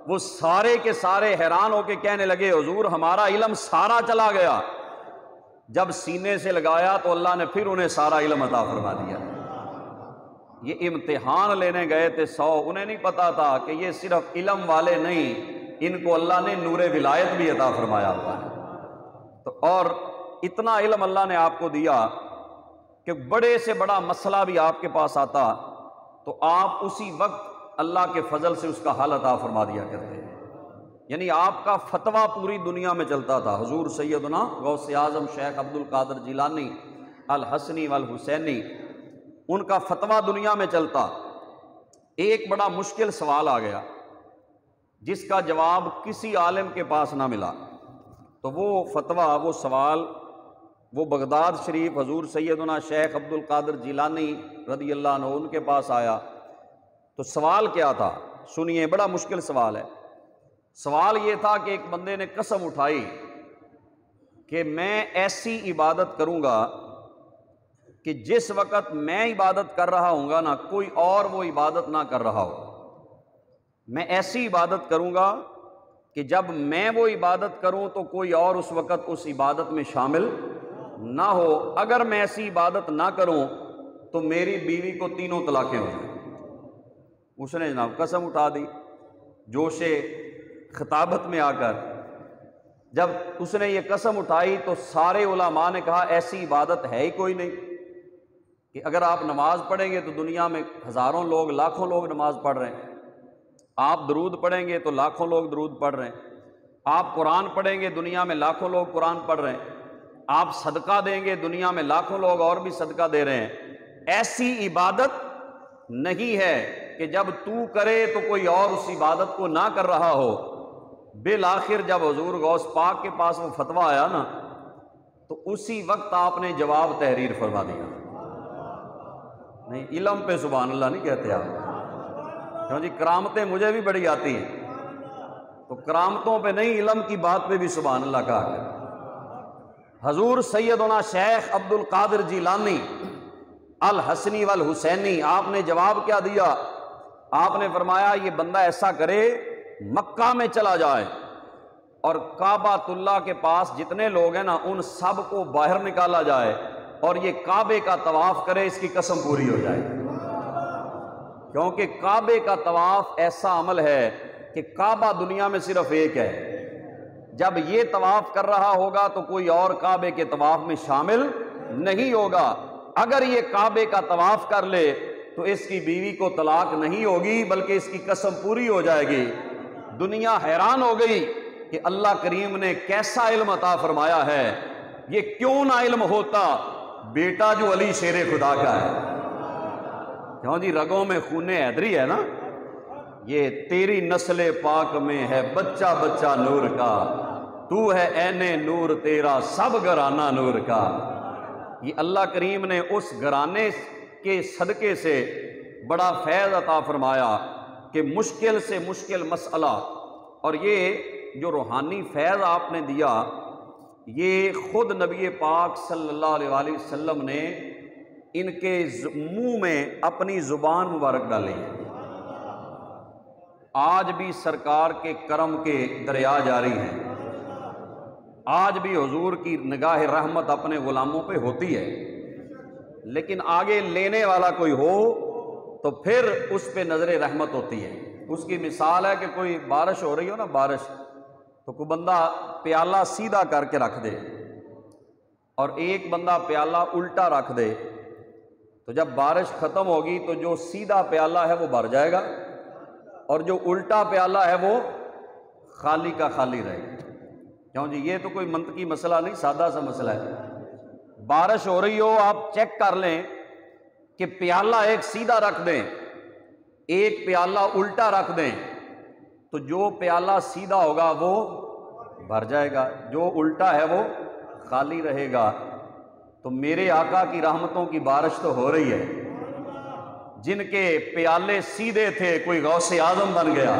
وہ سارے کے سارے حیران ہو کے کہنے لگے حضور ہمارا علم سارا چلا گیا۔ جب سینے سے لگایا تو اللہ نے پھر انہیں سارا علم عطا فرما دیا۔ یہ امتحان لینے گئے تھے 100، انہیں نہیں پتا تھا کہ یہ صرف علم والے نہیں، ان کو اللہ نے نور ولایت بھی عطا فرمایا ہوا ہے۔ تو اور اتنا علم اللہ نے آپ کو دیا کہ بڑے سے بڑا مسئلہ بھی آپ کے پاس آتا تو آپ اسی وقت اللہ کے فضل سے اس کا حل عطا فرما دیا کرتے ہیں۔ یعنی آپ کا فتویٰ پوری دنیا میں چلتا تھا۔ حضور سیدنا غوث اعظم شیخ عبد القادر جیلانی الحسنی والحسینی، ان کا فتویٰ دنیا میں چلتا۔ ایک بڑا مشکل سوال آ گیا جس کا جواب کسی عالم کے پاس نہ ملا، تو وہ فتویٰ، وہ سوال، وہ بغداد شریف حضور سیدنا شیخ عبد القادر جیلانی رضی اللہ عنہ ان کے پاس آیا۔ تو سوال کیا تھا سنیے، بڑا مشکل سوال ہے۔ سوال یہ تھا کہ ایک بندے نے قسم اٹھائی کہ میں ایسی عبادت کروں گا کہ جس وقت میں عبادت کر رہا ہوں گا نا کوئی اور وہ عبادت نہ کر رہا ہو۔ میں ایسی عبادت کروں گا کہ جب میں وہ عبادت کروں تو کوئی اور اس وقت اس عبادت میں شامل نہ ہو۔ اگر میں ایسی عبادت نہ کروں تو میری بیوی کو 3 طلاقیں ہو جائیں۔ اس نے جناب قسم اٹھا دی جوش خطابت میں آ کر۔ جب اس نے یہ قسم اٹھائی تو سارے علماء نے کہا ایسی عبادت ہے ہی کوئی نہیں کہ اگر آپ نماز پڑھیں گے تو دنیا میں ہزاروں لوگ، لاکھوں لوگ نماز پڑھ رہے ہیں، آپ درود پڑھیں گے تو لاکھوں لوگ درود پڑھ رہے ہیں، آپ قرآن پڑھیں گے دنیا میں لاکھوں لوگ قرآن پڑھ رہے ہیں، آپ صدقہ دیں گے دنیا میں لاکھوں لوگ اور بھی صدقہ دے رہے ہیں۔ ایسی عبادت نہیں ہے کہ جب تو کرے تو کوئی اور اس عبادت کو نہ کر رہا ہو۔ بالآخر جب حضور غوث پاک کے پاس وہ فتویٰ آیا نا تو اسی وقت آپ نے جواب تحریر فرما دیا۔ نہیں، علم پہ سبحان اللہ نہیں کہتے آپ، کیوں جی کرامتیں مجھے بھی بڑی آتی ہیں، تو کرامتوں پہ نہیں علم کی بات پہ بھی سبحان اللہ کہا کریں۔ حضور سیدنا شیخ عبد القادر جیلانی الحسنی والحسینی، آپ نے جواب کیا دیا؟ آپ نے فرمایا یہ بندہ ایسا کرے مکہ میں چلا جائے اور کعبۃ اللہ کے پاس جتنے لوگ ہیں نا ان سب کو باہر نکالا جائے اور یہ کعبے کا طواف کرے، اس کی قسم پوری ہو جائے۔ کیونکہ کعبے کا طواف ایسا عمل ہے کہ کعبہ دنیا میں صرف ایک ہے، جب یہ طواف کر رہا ہوگا تو کوئی اور کعبے کے طواف میں شامل نہیں ہوگا۔ اگر یہ کعبے کا طواف کر لے تو اس کی بیوی کو طلاق نہیں ہوگی بلکہ اس کی قسم پوری ہو جائے گی۔ دنیا حیران ہو گئی کہ اللہ کریم نے کیسا علم عطا فرمایا ہے، یہ کیوں نہ علم ہوتا بیٹا جو علی شیر خدا کا ہے۔ کیوں جی، رگوں میں خون حیدری ہے نا، یہ تیری نسل پاک میں ہے بچہ بچہ نور کا، تو ہے عین نور تیرا سب گھرانہ نور کا۔ یہ اللہ کریم نے اس گھرانے کے صدقے سے بڑا فیض عطا فرمایا کہ مشکل سے مشکل مسئلہ، اور یہ جو روحانی فیض آپ نے دیا یہ خود نبی پاک صلی اللہ علیہ وآلہ وسلم نے ان کے منہ میں اپنی زبان مبارک ڈالی ہے۔ آج بھی سرکار کے کرم کے دریا جاری ہیں، آج بھی حضور کی نگاہ رحمت اپنے غلاموں پہ ہوتی ہے، لیکن آگے لینے والا کوئی ہو تو پھر اس پہ نظر رحمت ہوتی ہے۔ اس کی مثال ہے کہ کوئی بارش ہو رہی ہو نا، بارش، تو کوئی بندہ پیالہ سیدھا کر کے رکھ دے اور ایک بندہ پیالہ الٹا رکھ دے، تو جب بارش ختم ہوگی تو جو سیدھا پیالہ ہے وہ بھر جائے گا اور جو الٹا پیالہ ہے وہ خالی کا خالی رہے گا۔ کیوں جی، یہ تو کوئی منطقی مسئلہ نہیں، سادہ سا مسئلہ ہے۔ بارش ہو رہی ہو، آپ چیک کر لیں کہ پیالہ ایک سیدھا رکھ دیں، ایک پیالہ الٹا رکھ دیں، تو جو پیالہ سیدھا ہوگا وہ بھر جائے گا، جو الٹا ہے وہ خالی رہے گا۔ تو میرے آقا کی رحمتوں کی بارش تو ہو رہی ہے، جن کے پیالے سیدھے تھے، کوئی غوث اعظم بن گیا،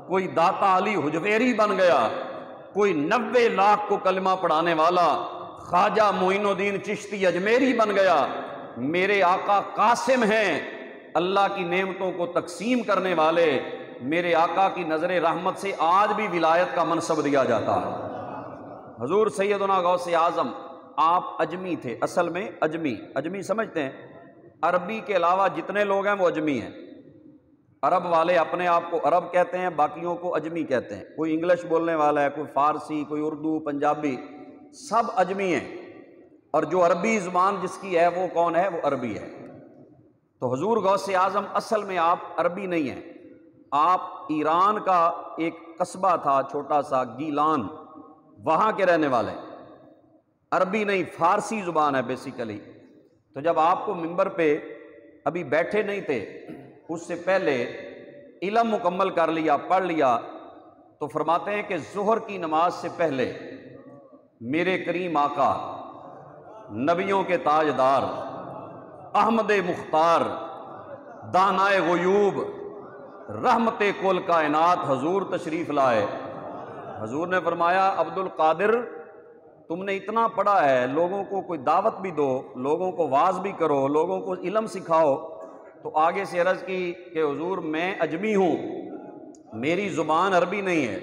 کوئی داتا علی حجویری بن گیا، کوئی 90 لاکھ کو کلمہ پڑھانے والا خواجہ معین الدین چشتی اجمیری بن گیا۔ میرے آقا قاسم ہیں، اللہ کی نعمتوں کو تقسیم کرنے والے۔ میرے آقا کی نظر رحمت سے آج بھی ولایت کا منصب دیا جاتا ہے۔ حضور سیدنا غوث اعظم آپ اجمی تھے، اصل میں اجمی سمجھتے ہیں، عربی کے علاوہ جتنے لوگ ہیں وہ اجمی ہیں۔ عرب والے اپنے آپ کو عرب کہتے ہیں، باقیوں کو اجمی کہتے ہیں۔ کوئی انگلش بولنے والا ہے، کوئی فارسی، کوئی اردو، پنجابی، سب اجمی ہیں، اور جو عربی زبان جس کی ہے وہ کون ہے؟ وہ عربی ہے۔ تو حضور غوث اعظم اصل میں آپ عربی نہیں ہیں، آپ ایران کا ایک قصبہ تھا چھوٹا سا گیلان، وہاں کے رہنے والے، عربی نہیں، فارسی زبان ہے بیسیکلی۔ تو جب آپ کو منبر پہ ابھی بیٹھے نہیں تھے، اس سے پہلے علم مکمل کر لیا، پڑھ لیا، تو فرماتے ہیں کہ ظہر کی نماز سے پہلے میرے کریم آقا، نبیوں کے تاجدار، احمد مختار، دانائے غیوب، رحمت کل کائنات حضور تشریف لائے۔ حضور نے فرمایا عبد القادر، تم نے اتنا پڑھا ہے، لوگوں کو کوئی دعوت بھی دو، لوگوں کو واعظ بھی کرو، لوگوں کو علم سکھاؤ۔ تو آگے سے عرض کی کہ حضور میں اجمی ہوں، میری زبان عربی نہیں ہے،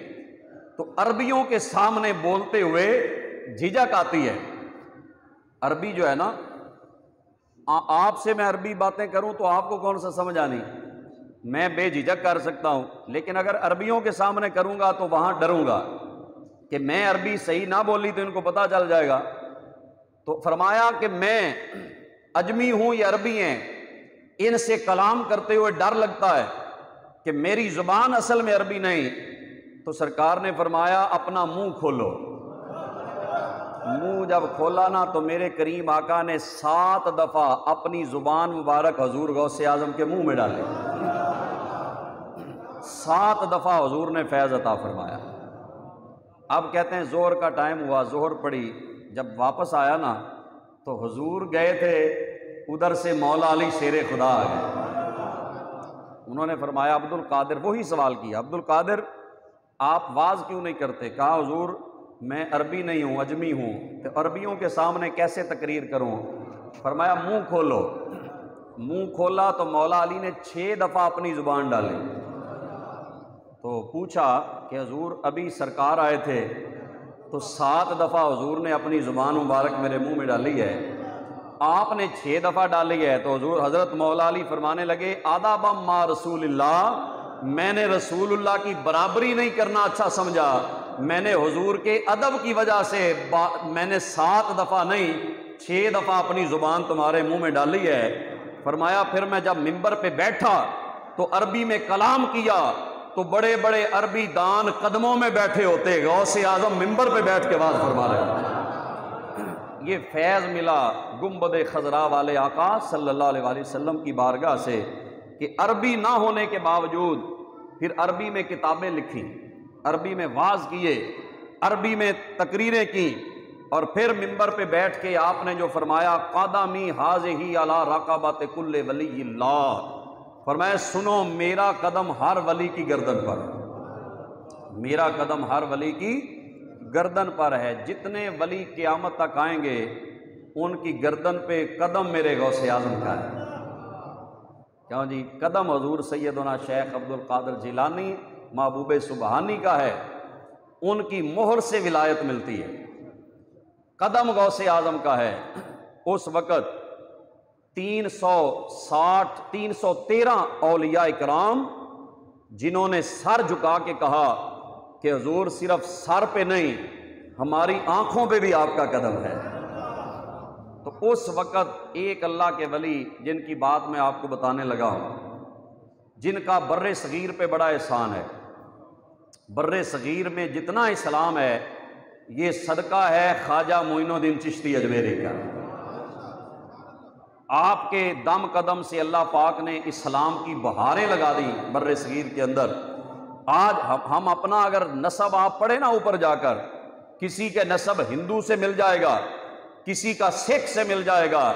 تو عربیوں کے سامنے بولتے ہوئے جھجک آتی ہے۔ عربی جو ہے نا، آپ سے میں عربی باتیں کروں تو آپ کو کون سا سمجھ آنی، میں بے جھجک کر سکتا ہوں، لیکن اگر عربیوں کے سامنے کروں گا تو وہاں ڈروں گا کہ میں عربی صحیح نہ بولی تو ان کو پتہ چل جائے گا۔ تو فرمایا کہ میں اجمی ہوں، یہ عربی ہیں، ان سے کلام کرتے ہوئے ڈر لگتا ہے کہ میری زبان اصل میں عربی نہیں۔ تو سرکار نے فرمایا اپنا منہ کھولو۔ منہ جب کھولا نا تو میرے کریم آقا نے 7 دفعہ اپنی زبان مبارک حضور غوث اعظم کے منہ میں ڈالے، 7 دفعہ حضور نے فیض عطا فرمایا۔ اب کہتے ہیں ظہر کا ٹائم ہوا، ظہر پڑی، جب واپس آیا نا تو حضور گئے تھے، ادھر سے مولا علی شیر خدا آ گئے۔ انہوں نے فرمایا عبد القادر، وہی سوال کیا، عبد القادر آپ واعظ کیوں نہیں کرتے؟ کہا حضور میں عربی نہیں ہوں، اجمی ہوں، تو عربیوں کے سامنے کیسے تقریر کروں؟ فرمایا منہ کھولو۔ منہ کھولا تو مولا علی نے 6 دفعہ اپنی زبان ڈالی۔ تو پوچھا کہ حضور ابھی سرکار آئے تھے تو 7 دفعہ حضور نے اپنی زبان مبارک میرے منہ میں ڈالی ہے، آپ نے 6 دفعہ ڈالی ہے۔ تو حضور حضرت مولا علی فرمانے لگے آدابا ما رسول اللہ، میں نے رسول اللہ کی برابری نہیں کرنا اچھا سمجھا، میں نے حضور کے ادب کی وجہ سے میں نے 7 دفعہ نہیں 6 دفعہ اپنی زبان تمہارے منہ میں ڈالی ہے۔ فرمایا پھر میں جب منبر پہ بیٹھا تو عربی میں کلام کیا تو بڑے بڑے عربی دان قدموں میں بیٹھے ہوتے، غوث اعظم منبر پہ بیٹھ کے بات فرما رہے ہیں۔ یہ فیض ملا گنبد خضرا والے آقا صلی اللہ علیہ وآلہ وسلم کی بارگاہ سے کہ عربی نہ ہونے کے باوجود پھر عربی میں کتابیں لکھی، عربی میں واعظ کیے، عربی میں تقریریں کی، اور پھر منبر پہ بیٹھ کے آپ نے جو فرمایا قدمی ھذہ علی رقبۃ کل ولی اللہ، فرمایا سنو میرا قدم ہر ولی کی گردن پر، میرا قدم ہر ولی کی گردن پر ہے، جتنے ولی قیامت تک آئیں گے ان کی گردن پہ قدم میرے غوث اعظم کا ہے۔ کیوں جی؟ قدم حضور سیدنا شیخ عبد القادر جیلانی محبوب سبحانی کا ہے، ان کی مہر سے ولایت ملتی ہے، قدم غوث اعظم کا ہے۔ اس وقت 313 اولیاء کرام جنہوں نے سر جھکا کے کہا کہ حضور صرف سر پہ نہیں ہماری آنکھوں پہ بھی آپ کا قدم ہے، تو اس وقت ایک اللہ کے ولی جن کی بات میں آپ کو بتانے لگا ہوں، جن کا بر صغیر پہ بڑا احسان ہے، بر صغیر میں جتنا اسلام ہے یہ صدقہ ہے خواجہ معین الدین چشتی اجمیری کا۔ آپ کے دم قدم سے اللہ پاک نے اسلام کی بہاریں لگا دی بر صغیر کے اندر۔ آج ہم اپنا اگر نسب آپ پڑھیں نا اوپر جا کر، کسی کے نسب ہندو سے مل جائے گا، کسی کا سکھ سے مل جائے گا،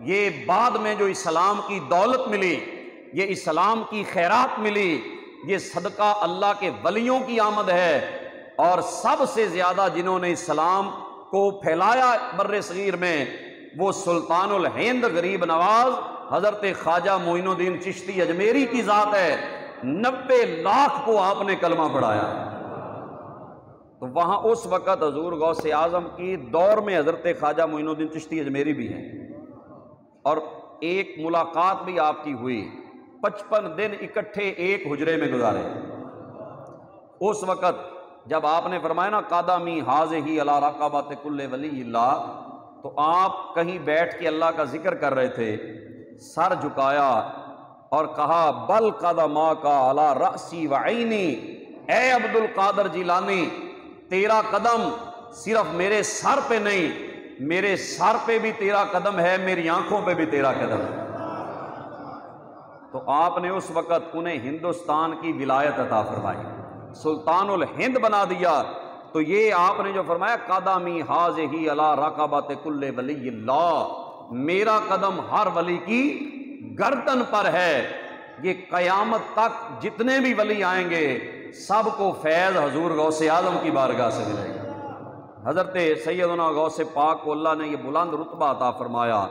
یہ بعد میں جو اسلام کی دولت ملی، یہ اسلام کی خیرات ملی، یہ صدقہ اللہ کے ولیوں کی آمد ہے۔ اور سب سے زیادہ جنہوں نے اسلام کو پھیلایا بر صغیر میں وہ سلطان الہند غریب نواز حضرت خواجہ معین الدین چشتی اجمیری کی ذات ہے۔ 90 لاکھ کو آپ نے کلمہ پڑھایا۔ تو وہاں اس وقت حضور غوث اعظم کی دور میں حضرت خواجہ معین الدین چشتی اجمیری بھی ہیں، اور ایک ملاقات بھی آپ کی ہوئی، 55 دن اکٹھے ایک حجرے میں گزارے۔ اس وقت جب آپ نے فرمایا نا قدمی ھذہ علی رقبۃ کل ولی اللہ، تو آپ کہیں بیٹھ کے اللہ کا ذکر کر رہے تھے، سر جھکایا اور کہا بل قدماک علی رأسی وعینی، اے عبد القادر جیلانی تیرا قدم صرف میرے سر پہ نہیں، میرے سر پہ بھی تیرا قدم ہے، میری آنکھوں پہ بھی تیرا قدم ہے۔ تو آپ نے اس وقت انہیں ہندوستان کی ولایت عطا فرمائی، سلطان الہند بنا دیا۔ تو یہ آپ نے جو فرمایا قدمی ھذہ علی رقبۃ کل ولی اللہ، میرا قدم ہر ولی کی گردن پر ہے، یہ قیامت تک جتنے بھی ولی آئیں گے سب کو فیض حضور غوث اعظم کی بارگاہ سے ملے گا۔ حضرت سیدنا غوث پاک کو اللہ نے یہ بلند رتبہ عطا فرمایا۔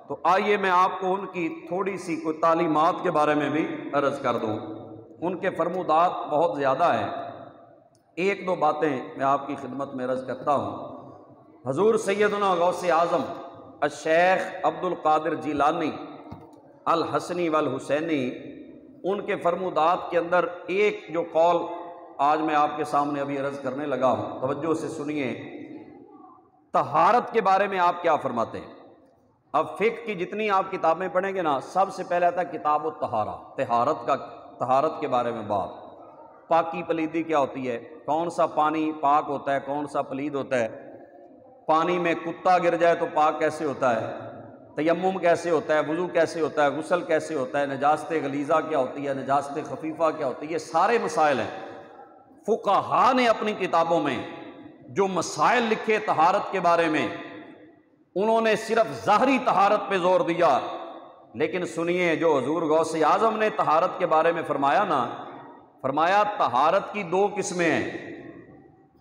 تو آئیے میں آپ کو ان کی تھوڑی سی کوئی تعلیمات کے بارے میں بھی عرض کر دوں۔ ان کے فرمودات بہت زیادہ ہیں، ایک دو باتیں میں آپ کی خدمت میں عرض کرتا ہوں۔ حضور سیدنا غوث اعظم الشیخ عبد القادر جیلانی الحسنی والحسینی، ان کے فرمودات کے اندر ایک جو قول آج میں آپ کے سامنے ابھی عرض کرنے لگا ہوں، توجہ سے سنیے۔ طہارت کے بارے میں آپ کیا فرماتے ہیں؟ اب فقہ کی جتنی آپ کتابیں پڑھیں گے نا، سب سے پہلے آتا ہے کتاب الطہارہ، طہارت کے بارے میں بات، پاکی پلیدی کیا ہوتی ہے، کون سا پانی پاک ہوتا ہے، کون سا پلید ہوتا ہے، پانی میں کتا گر جائے تو پاک کیسے ہوتا ہے، تیمم کیسے ہوتا ہے، وضو کیسے ہوتا ہے، غسل کیسے ہوتا ہے، نجاست غلیظہ کیا ہوتی ہے، نجاست خفیفہ کیا ہوتی ہے، یہ سارے مسائل ہیں۔ فقہاء نے اپنی کتابوں میں جو مسائل لکھے طہارت کے بارے میں، انہوں نے صرف ظاہری طہارت پہ زور دیا، لیکن سنیے جو حضور غوث اعظم نے طہارت کے بارے میں فرمایا نا، فرمایا طہارت کی 2 قسمیں ہیں،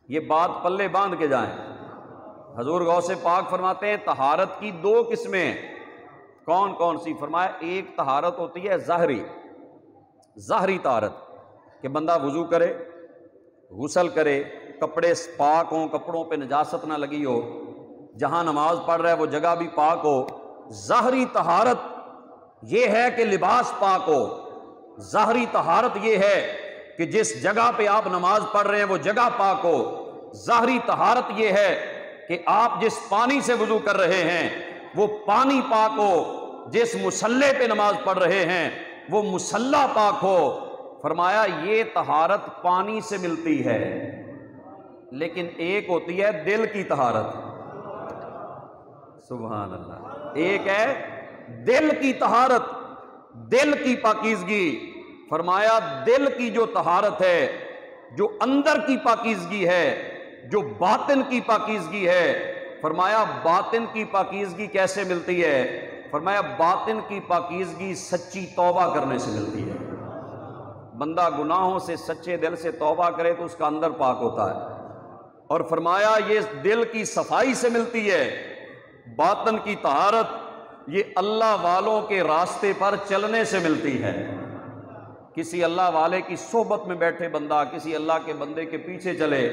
یہ بات پلے باندھ کے جائیں۔ حضور غوث پاک فرماتے ہیں طہارت کی 2 قسمیں، کون کون سی؟ فرمایا ایک طہارت ہوتی ہے ظاہری طہارت، کہ بندہ وضو کرے، غسل کرے، کپڑے پاک ہوں، کپڑوں پہ نجاست نہ لگی ہو، جہاں نماز پڑھ رہا ہے وہ جگہ بھی پاک ہو۔ ظاہری طہارت یہ ہے کہ لباس پاک ہو، ظاہری طہارت یہ ہے کہ جس جگہ پہ آپ نماز پڑھ رہے ہیں وہ جگہ پاک ہو، ظاہری طہارت یہ ہے کہ آپ جس پانی سے وضو کر رہے ہیں وہ پانی پاک ہو، جس مصلے پہ نماز پڑھ رہے ہیں وہ مصلی پاک ہو۔ فرمایا یہ طہارت پانی سے ملتی ہے، لیکن ایک ہوتی ہے دل کی طہارت۔ سبحان اللہ، ایک ہے دل کی طہارت، دل کی پاکیزگی۔ فرمایا دل کی جو طہارت ہے، جو اندر کی پاکیزگی ہے، جو باطن کی پاکیزگی ہے، فرمایا باطن کی پاکیزگی کیسے ملتی ہے؟ فرمایا باطن کی پاکیزگی سچی توبہ کرنے سے ملتی ہے۔ بندہ گناہوں سے سچے دل سے توبہ کرے تو اس کا اندر پاک ہوتا ہے۔ اور فرمایا یہ دل کی صفائی سے ملتی ہے، باطن کی طہارت یہ اللہ والوں کے راستے پر چلنے سے ملتی ہے۔ کسی اللہ والے کی صحبت میں بیٹھے بندہ کسی اللہ کے بندے کے پیچھے چلے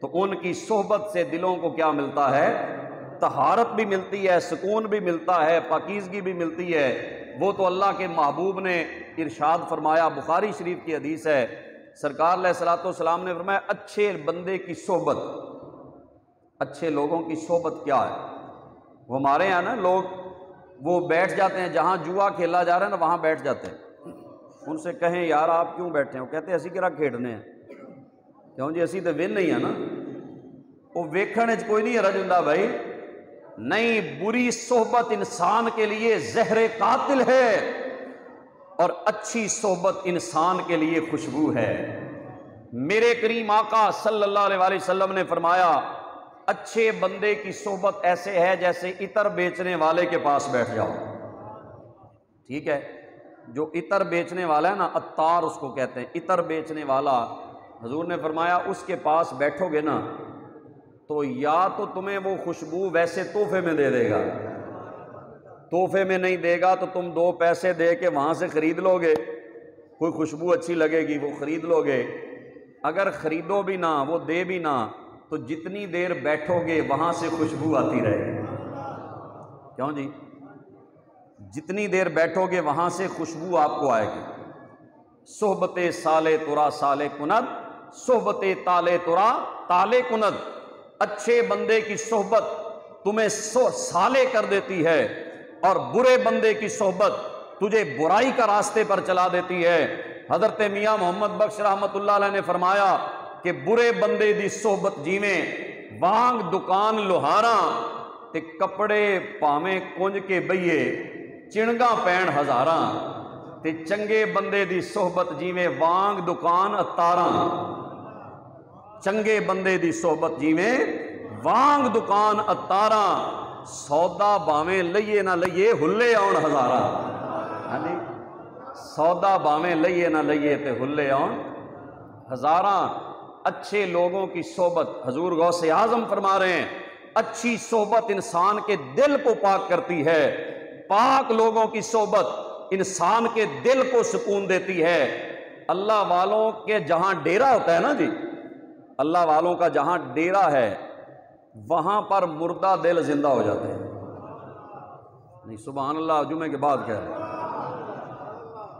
تو ان کی صحبت سے دلوں کو کیا ملتا ہے؟ طہارت بھی ملتی ہے، سکون بھی ملتا ہے، پاکیزگی بھی ملتی ہے۔ وہ تو اللہ کے محبوب نے ارشاد فرمایا، بخاری شریف کی حدیث ہے، سرکار علیہ الصلوۃ والسلام نے فرمایا اچھے بندے کی صحبت، اچھے لوگوں کی صحبت کیا ہے؟ وہ ہمارے یہاں نا لوگ وہ بیٹھ جاتے ہیں، جہاں جوا کھیلا جا رہا ہے نا وہاں بیٹھ جاتے ہیں۔ ان سے کہیں یار آپ کیوں بیٹھے ہیں؟ وہ کہتے ہیں اسی کرا کھیڈنے ہیں۔ کیوں جی اسی تو ون نہیں ہے نا، وہ ویکھنے کوئی نہیں رجندہ بھائی۔ نہیں، بری صحبت انسان کے لیے زہر قاتل ہے اور اچھی صحبت انسان کے لیے خوشبو ہے۔ میرے کریم آقا صلی اللہ علیہ وآلہ وسلم نے فرمایا اچھے بندے کی صحبت ایسے ہے جیسے عطر بیچنے والے کے پاس بیٹھ جاؤ۔ ٹھیک ہے، جو عطر بیچنے والا ہے نا، عطار اس کو کہتے ہیں، عطر بیچنے والا، حضور نے فرمایا اس کے پاس بیٹھو گے نا تو یا تو تمہیں وہ خوشبو ویسے تحفے میں دے دے گا، تحفے میں نہیں دے گا تو تم 2 پیسے دے کے وہاں سے خرید لو گے، کوئی خوشبو اچھی لگے گی وہ خرید لو گے۔ اگر خریدو بھی نہ، وہ دے بھی نہ، تو جتنی دیر بیٹھو گے وہاں سے خوشبو آتی رہے گی۔ کیوں جی؟ جتنی دیر بیٹھو گے وہاں سے خوشبو آپ کو آئے گی۔ صحبت سالے ترا سالے کند، صحبت تالے ترا تالے کند۔ اچھے بندے کی صحبت تمہیں سالے کر دیتی ہے اور برے بندے کی صحبت تجھے برائی کا راستے پر چلا دیتی ہے۔ حضرت میاں محمد بخش رحمت اللہ علیہ نے فرمایا کہ برے بندے دی صحبت جیویں وانگ دکان لوہاراں تے کپڑے پاویں کنج کے بئیے چنگاں پین ہزاراں، تے چنگے بندے دی صحبت جیویں وانگ دکان اتاراں۔ چنگے بندے دی صحبت جیویں وانگ دکان اتاراں، سودا باویں لئیے نہ لئیے ہلے آن ہزاراں۔ ہاں جی، سودا باویں لئیے نہ لئیے تے ہلے آن ہزاراں۔ اچھے لوگوں کی صحبت، حضور غوث اعظم فرما رہے ہیں اچھی صحبت انسان کے دل کو پاک کرتی ہے، پاک لوگوں کی صحبت انسان کے دل کو سکون دیتی ہے۔ اللہ والوں کے جہاں ڈیرا ہوتا ہے نا جی، اللہ والوں کا جہاں ڈیرا ہے وہاں پر مردہ دل زندہ ہو جاتے ہیں۔ نہیں سبحان اللہ، جمعے کے بعد کہہ رہے ہیں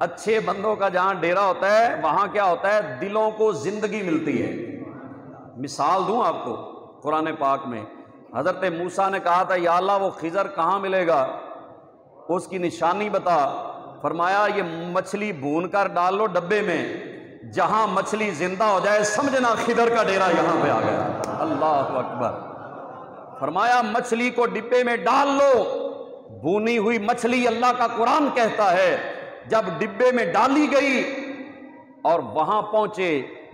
اچھے بندوں کا جہاں ڈیرا ہوتا ہے وہاں کیا ہوتا ہے؟ دلوں کو زندگی ملتی ہے۔ مثال دوں آپ کو، قرآن پاک میں حضرت موسیٰ نے کہا تھا یا اللہ وہ خضر کہاں ملے گا، اس کی نشانی بتا۔ فرمایا یہ مچھلی بھون کر ڈال لو ڈبے میں، جہاں مچھلی زندہ ہو جائے سمجھنا خضر کا ڈیرا یہاں پہ آ گیا۔ اللہ اکبر۔ فرمایا مچھلی کو ڈبے میں ڈال لو، بھونی ہوئی مچھلی اللہ کا قرآن کہتا ہے جب ڈبے میں ڈالی گئی اور وہاں پہنچے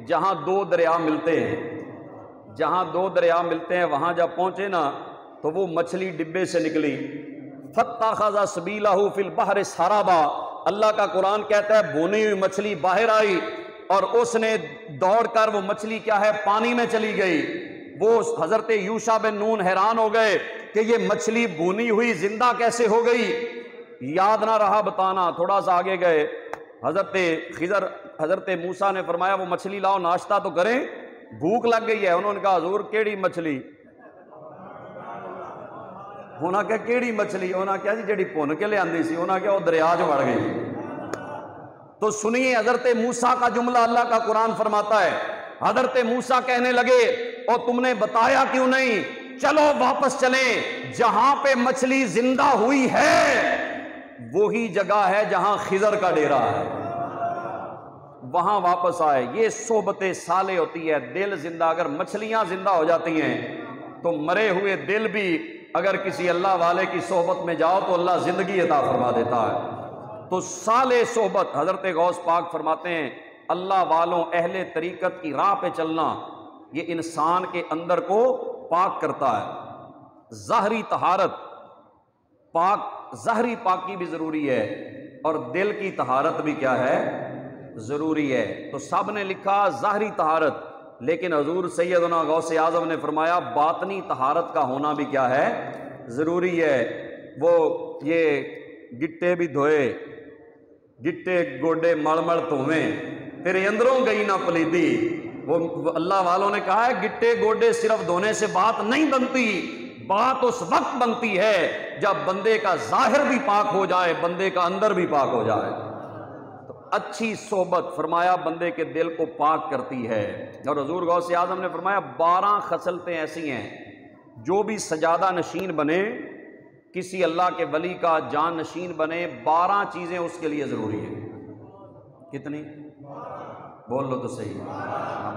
جہاں 2 دریا ملتے ہیں، جہاں 2 دریا ملتے ہیں وہاں جب پہنچے نا تو وہ مچھلی ڈبے سے نکلی۔ فَاتَّخَذَ سَبِيلَهُ فِي الْبَحْرِ سَرَابًا، اللہ کا قرآن کہتا ہے بھونی ہوئی مچھلی باہر آئی اور اس نے دوڑ کر وہ مچھلی کیا ہے پانی میں چلی گئی۔ وہ حضرت یوشع بن نون حیران ہو گئے کہ یہ مچھلی بھونی ہوئی زندہ کیسے ہو گئی، یاد نہ رہا بتانا، تھوڑا سا آگے گئے، حضرت موسیٰ نے فرمایا وہ مچھلی لاؤ ناشتہ تو کریں، بھوک لگ گئی ہے۔ انہوں نے کہا حضور کیڑی مچھلی؟ انہاں کہا کیڑی مچھلی؟ انہاں کہا جی جڑی پن کے لے آندی سی، انہاں کہا وہ دریا جو وڑ گئی۔ تو سنیے حضرت موسیٰ کا جملہ اللہ کا قرآن فرماتا ہے، حضرت موسیٰ کہنے لگے اور تم نے بتایا کیوں نہیں، چلو واپس چلیں، جہاں پہ مچھلی زندہ ہوئی ہے وہی جگہ ہے جہاں خضر کا ڈیرا ہے، وہاں واپس آئے۔ یہ صحبت صالح ہوتی ہے۔ دل زندہ، اگر مچھلیاں زندہ ہو جاتی ہیں تو مرے ہوئے دل بھی اگر کسی اللہ والے کی صحبت میں جاؤ تو اللہ زندگی عطا فرما دیتا ہے۔ تو صالح صحبت، حضرت غوث پاک فرماتے ہیں اللہ والوں اہل طریقت کی راہ پہ چلنا یہ انسان کے اندر کو پاک کرتا ہے۔ ظاہری طہارت، پاک ظاہری پاکی بھی ضروری ہے اور دل کی طہارت بھی کیا ہے؟ ضروری ہے۔ تو سب نے لکھا ظاہری طہارت، لیکن حضور سیدنا غوث اعظم نے فرمایا باطنی طہارت کا ہونا بھی کیا ہے؟ ضروری ہے۔ وہ یہ گٹے بھی دھوئے، گٹے گوڈے مڑ مڑ دھویں، تیرے اندروں گئی نہ پلیتی۔ وہ اللہ والوں نے کہا ہے گٹے گوڈے صرف دھونے سے بات نہیں بنتی، بات اس وقت بنتی ہے جب بندے کا ظاہر بھی پاک ہو جائے، بندے کا اندر بھی پاک ہو جائے۔ تو اچھی صحبت فرمایا بندے کے دل کو پاک کرتی ہے۔ اور حضور غوث اعظم نے فرمایا 12 خصلتیں ایسی ہیں جو بھی سجادہ نشین بنے، کسی اللہ کے ولی کا جان نشین بنے، 12 چیزیں اس کے لیے ضروری ہیں۔ کتنی؟ بول لو تو صحیح۔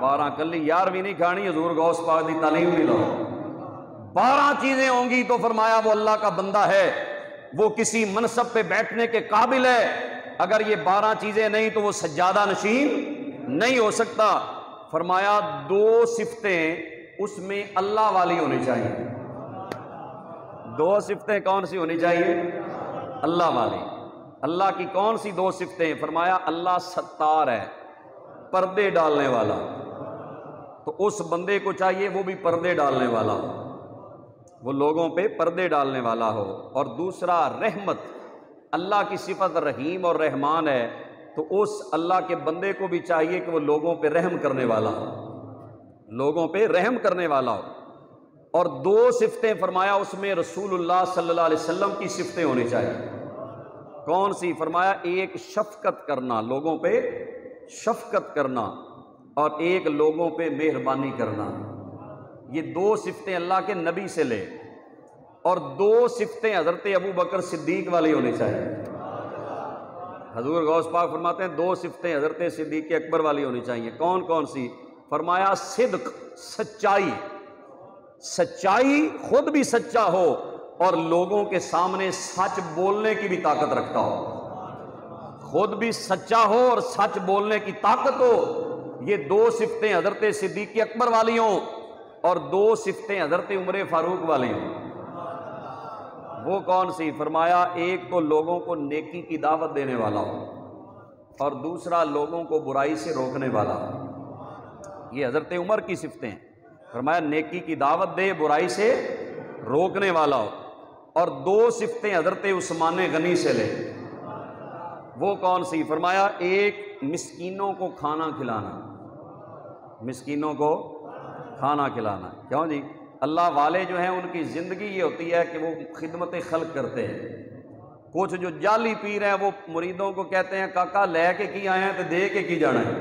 12 کلی یار بھی نہیں کھانی، حضور غوث پاک دی تعلیم بھی لو۔ 12 چیزیں ہوں گی تو فرمایا وہ اللہ کا بندہ ہے، وہ کسی منصب پہ بیٹھنے کے قابل ہے۔ اگر یہ 12 چیزیں نہیں تو وہ سجادہ نشین نہیں ہو سکتا۔ فرمایا 2 صفتیں اس میں اللہ والی ہونی چاہیے۔ 2 صفتیں کون سی ہونی چاہیے؟ اللہ والی۔ اللہ کی کون سی 2 صفتیں؟ فرمایا اللہ ستار ہے، پردے ڈالنے والا، تو اس بندے کو چاہیے وہ بھی پردے ڈالنے والا ہو، وہ لوگوں پہ پردے ڈالنے والا ہو۔ اور دوسرا رحمت، اللہ کی صفت رحیم اور رحمان ہے، تو اس اللہ کے بندے کو بھی چاہیے کہ وہ لوگوں پہ رحم کرنے والا ہو، لوگوں پہ رحم کرنے والا ہو۔ اور 2 صفتیں فرمایا اس میں رسول اللہ صلی اللہ علیہ وسلم کی صفتیں ہونی چاہیے۔ کون سی؟ فرمایا ایک شفقت کرنا، لوگوں پہ شفقت کرنا، اور ایک لوگوں پہ مہربانی کرنا۔ یہ 2 صفتیں اللہ کے نبی سے لے، اور 2 صفتیں حضرت ابو بکر صدیق والی ہونی چاہیے۔ حضور غوث پاک فرماتے ہیں 2 صفتیں حضرت صدیق اکبر والی ہونی چاہیے۔ کون کون سی؟ فرمایا صدق، سچائی، سچائی، خود بھی سچا ہو اور لوگوں کے سامنے سچ بولنے کی بھی طاقت رکھتا ہو، خود بھی سچا ہو اور سچ بولنے کی طاقت ہو۔ یہ 2 صفتیں حضرت صدیق اکبر والی ہوں اور 2 صفتیں حضرت عمر فاروق والی ہوں۔ وہ کون سی؟ فرمایا ایک تو لوگوں کو نیکی کی دعوت دینے والا ہو اور دوسرا لوگوں کو برائی سے روکنے والا ہو۔ یہ حضرت عمر کی صفتیں ہیں۔ فرمایا نیکی کی دعوت دے، برائی سے روکنے والا ہو۔ اور 2 صفتیں حضرت عثمان غنی سے لے۔ وہ کون سی؟ فرمایا ایک مسکینوں کو کھانا کھلانا، مسکینوں کو کھانا کھلانا۔ کیوں جی؟ اللہ والے جو ہیں ان کی زندگی یہ ہوتی ہے کہ وہ خدمت خلق کرتے ہیں۔ کچھ جو جعلی پیر ہیں وہ مریدوں کو کہتے ہیں کاکا لے کے کی آئے ہیں تو دے کے کی جانا ہے۔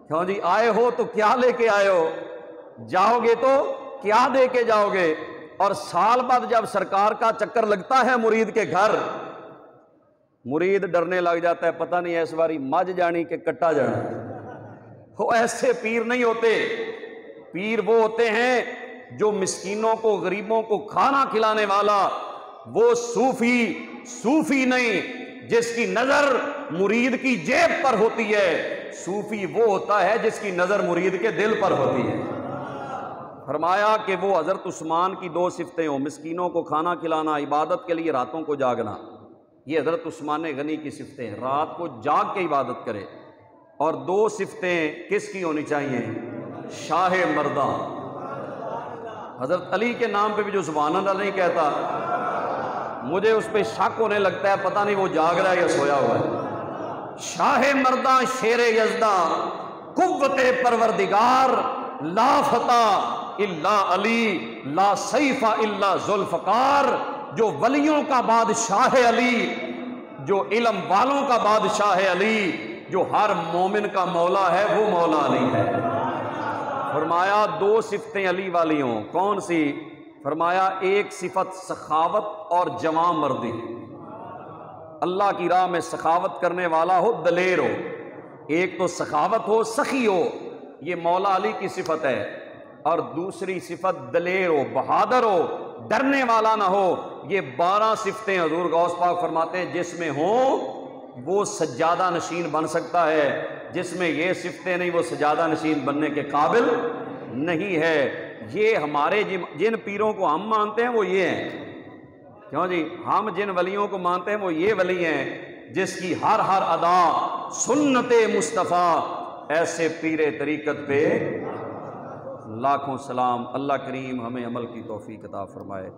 کیوں جی؟ آئے ہو تو کیا لے کے آئے ہو، جاؤ گے تو کیا دے کے جاؤ گے؟ اور سال بعد جب سرکار کا چکر لگتا ہے مرید کے گھر، مرید ڈرنے لگ جاتا ہے، پتہ نہیں اس باری مجھ جانی کہ کٹا جانا۔ وہ ایسے پیر نہیں ہوتے، پیر وہ ہوتے ہیں جو مسکینوں کو، غریبوں کو کھانا کھلانے والا۔ وہ صوفی نہیں جس کی نظر مرید کی جیب پر ہوتی ہے، صوفی وہ ہوتا ہے جس کی نظر مرید کے دل پر ہوتی ہے۔ فرمایا کہ وہ حضرت عثمان کی 2 صفتیں ہوں، مسکینوں کو کھانا کھلانا، عبادت کے لیے راتوں کو جاگنا۔ یہ حضرت عثمان غنی کی صفتیں ہیں، رات کو جاگ کے عبادت کرے۔ اور 2 صفتیں کس کی ہونی چاہیے؟ شاہ مردہ۔ حضرت علی کے نام پہ بھی جو سبحان اللہ نہیں کہتا، مجھے اس پہ شک ہونے لگتا ہے، پتہ نہیں وہ جاگ رہا ہے یا سویا ہوا ہے۔ شاہ مردہ، شیر یزداں، قوت پروردگار، لا فتح الا علی، لا سیف الا ذوالفقار۔ جو ولیوں کا بادشاہ علی، جو علم والوں کا بادشاہ علی، جو ہر مومن کا مولا ہے وہ مولا علی ہے۔ فرمایا 2 صفتیں علی والی ہوں۔ کون سی؟ فرمایا ایک صفت سخاوت اور جواں مردی، اللہ کی راہ میں سخاوت کرنے والا ہو، دلیر ہو۔ ایک تو سخاوت ہو، سخی ہو، یہ مولا علی کی صفت ہے، اور دوسری صفت دلیر ہو، بہادر ہو، ڈرنے والا نہ ہو۔ یہ 12 صفتیں حضور غوث پاک فرماتے ہیں جس میں ہوں وہ سجادہ نشین بن سکتا ہے، جس میں یہ صفتیں نہیں وہ سجادہ نشین بننے کے قابل نہیں ہے۔ یہ ہمارے جن پیروں کو ہم مانتے ہیں وہ یہ ہیں، کیوں جی؟ ہم جن ولیوں کو مانتے ہیں وہ یہ ولی ہیں جس کی ہر ادا سنت مصطفیٰ۔ ایسے پیر طریقت پہ لاکھوں سلام۔ اللہ کریم ہمیں عمل کی توفیق عطا فرمائے۔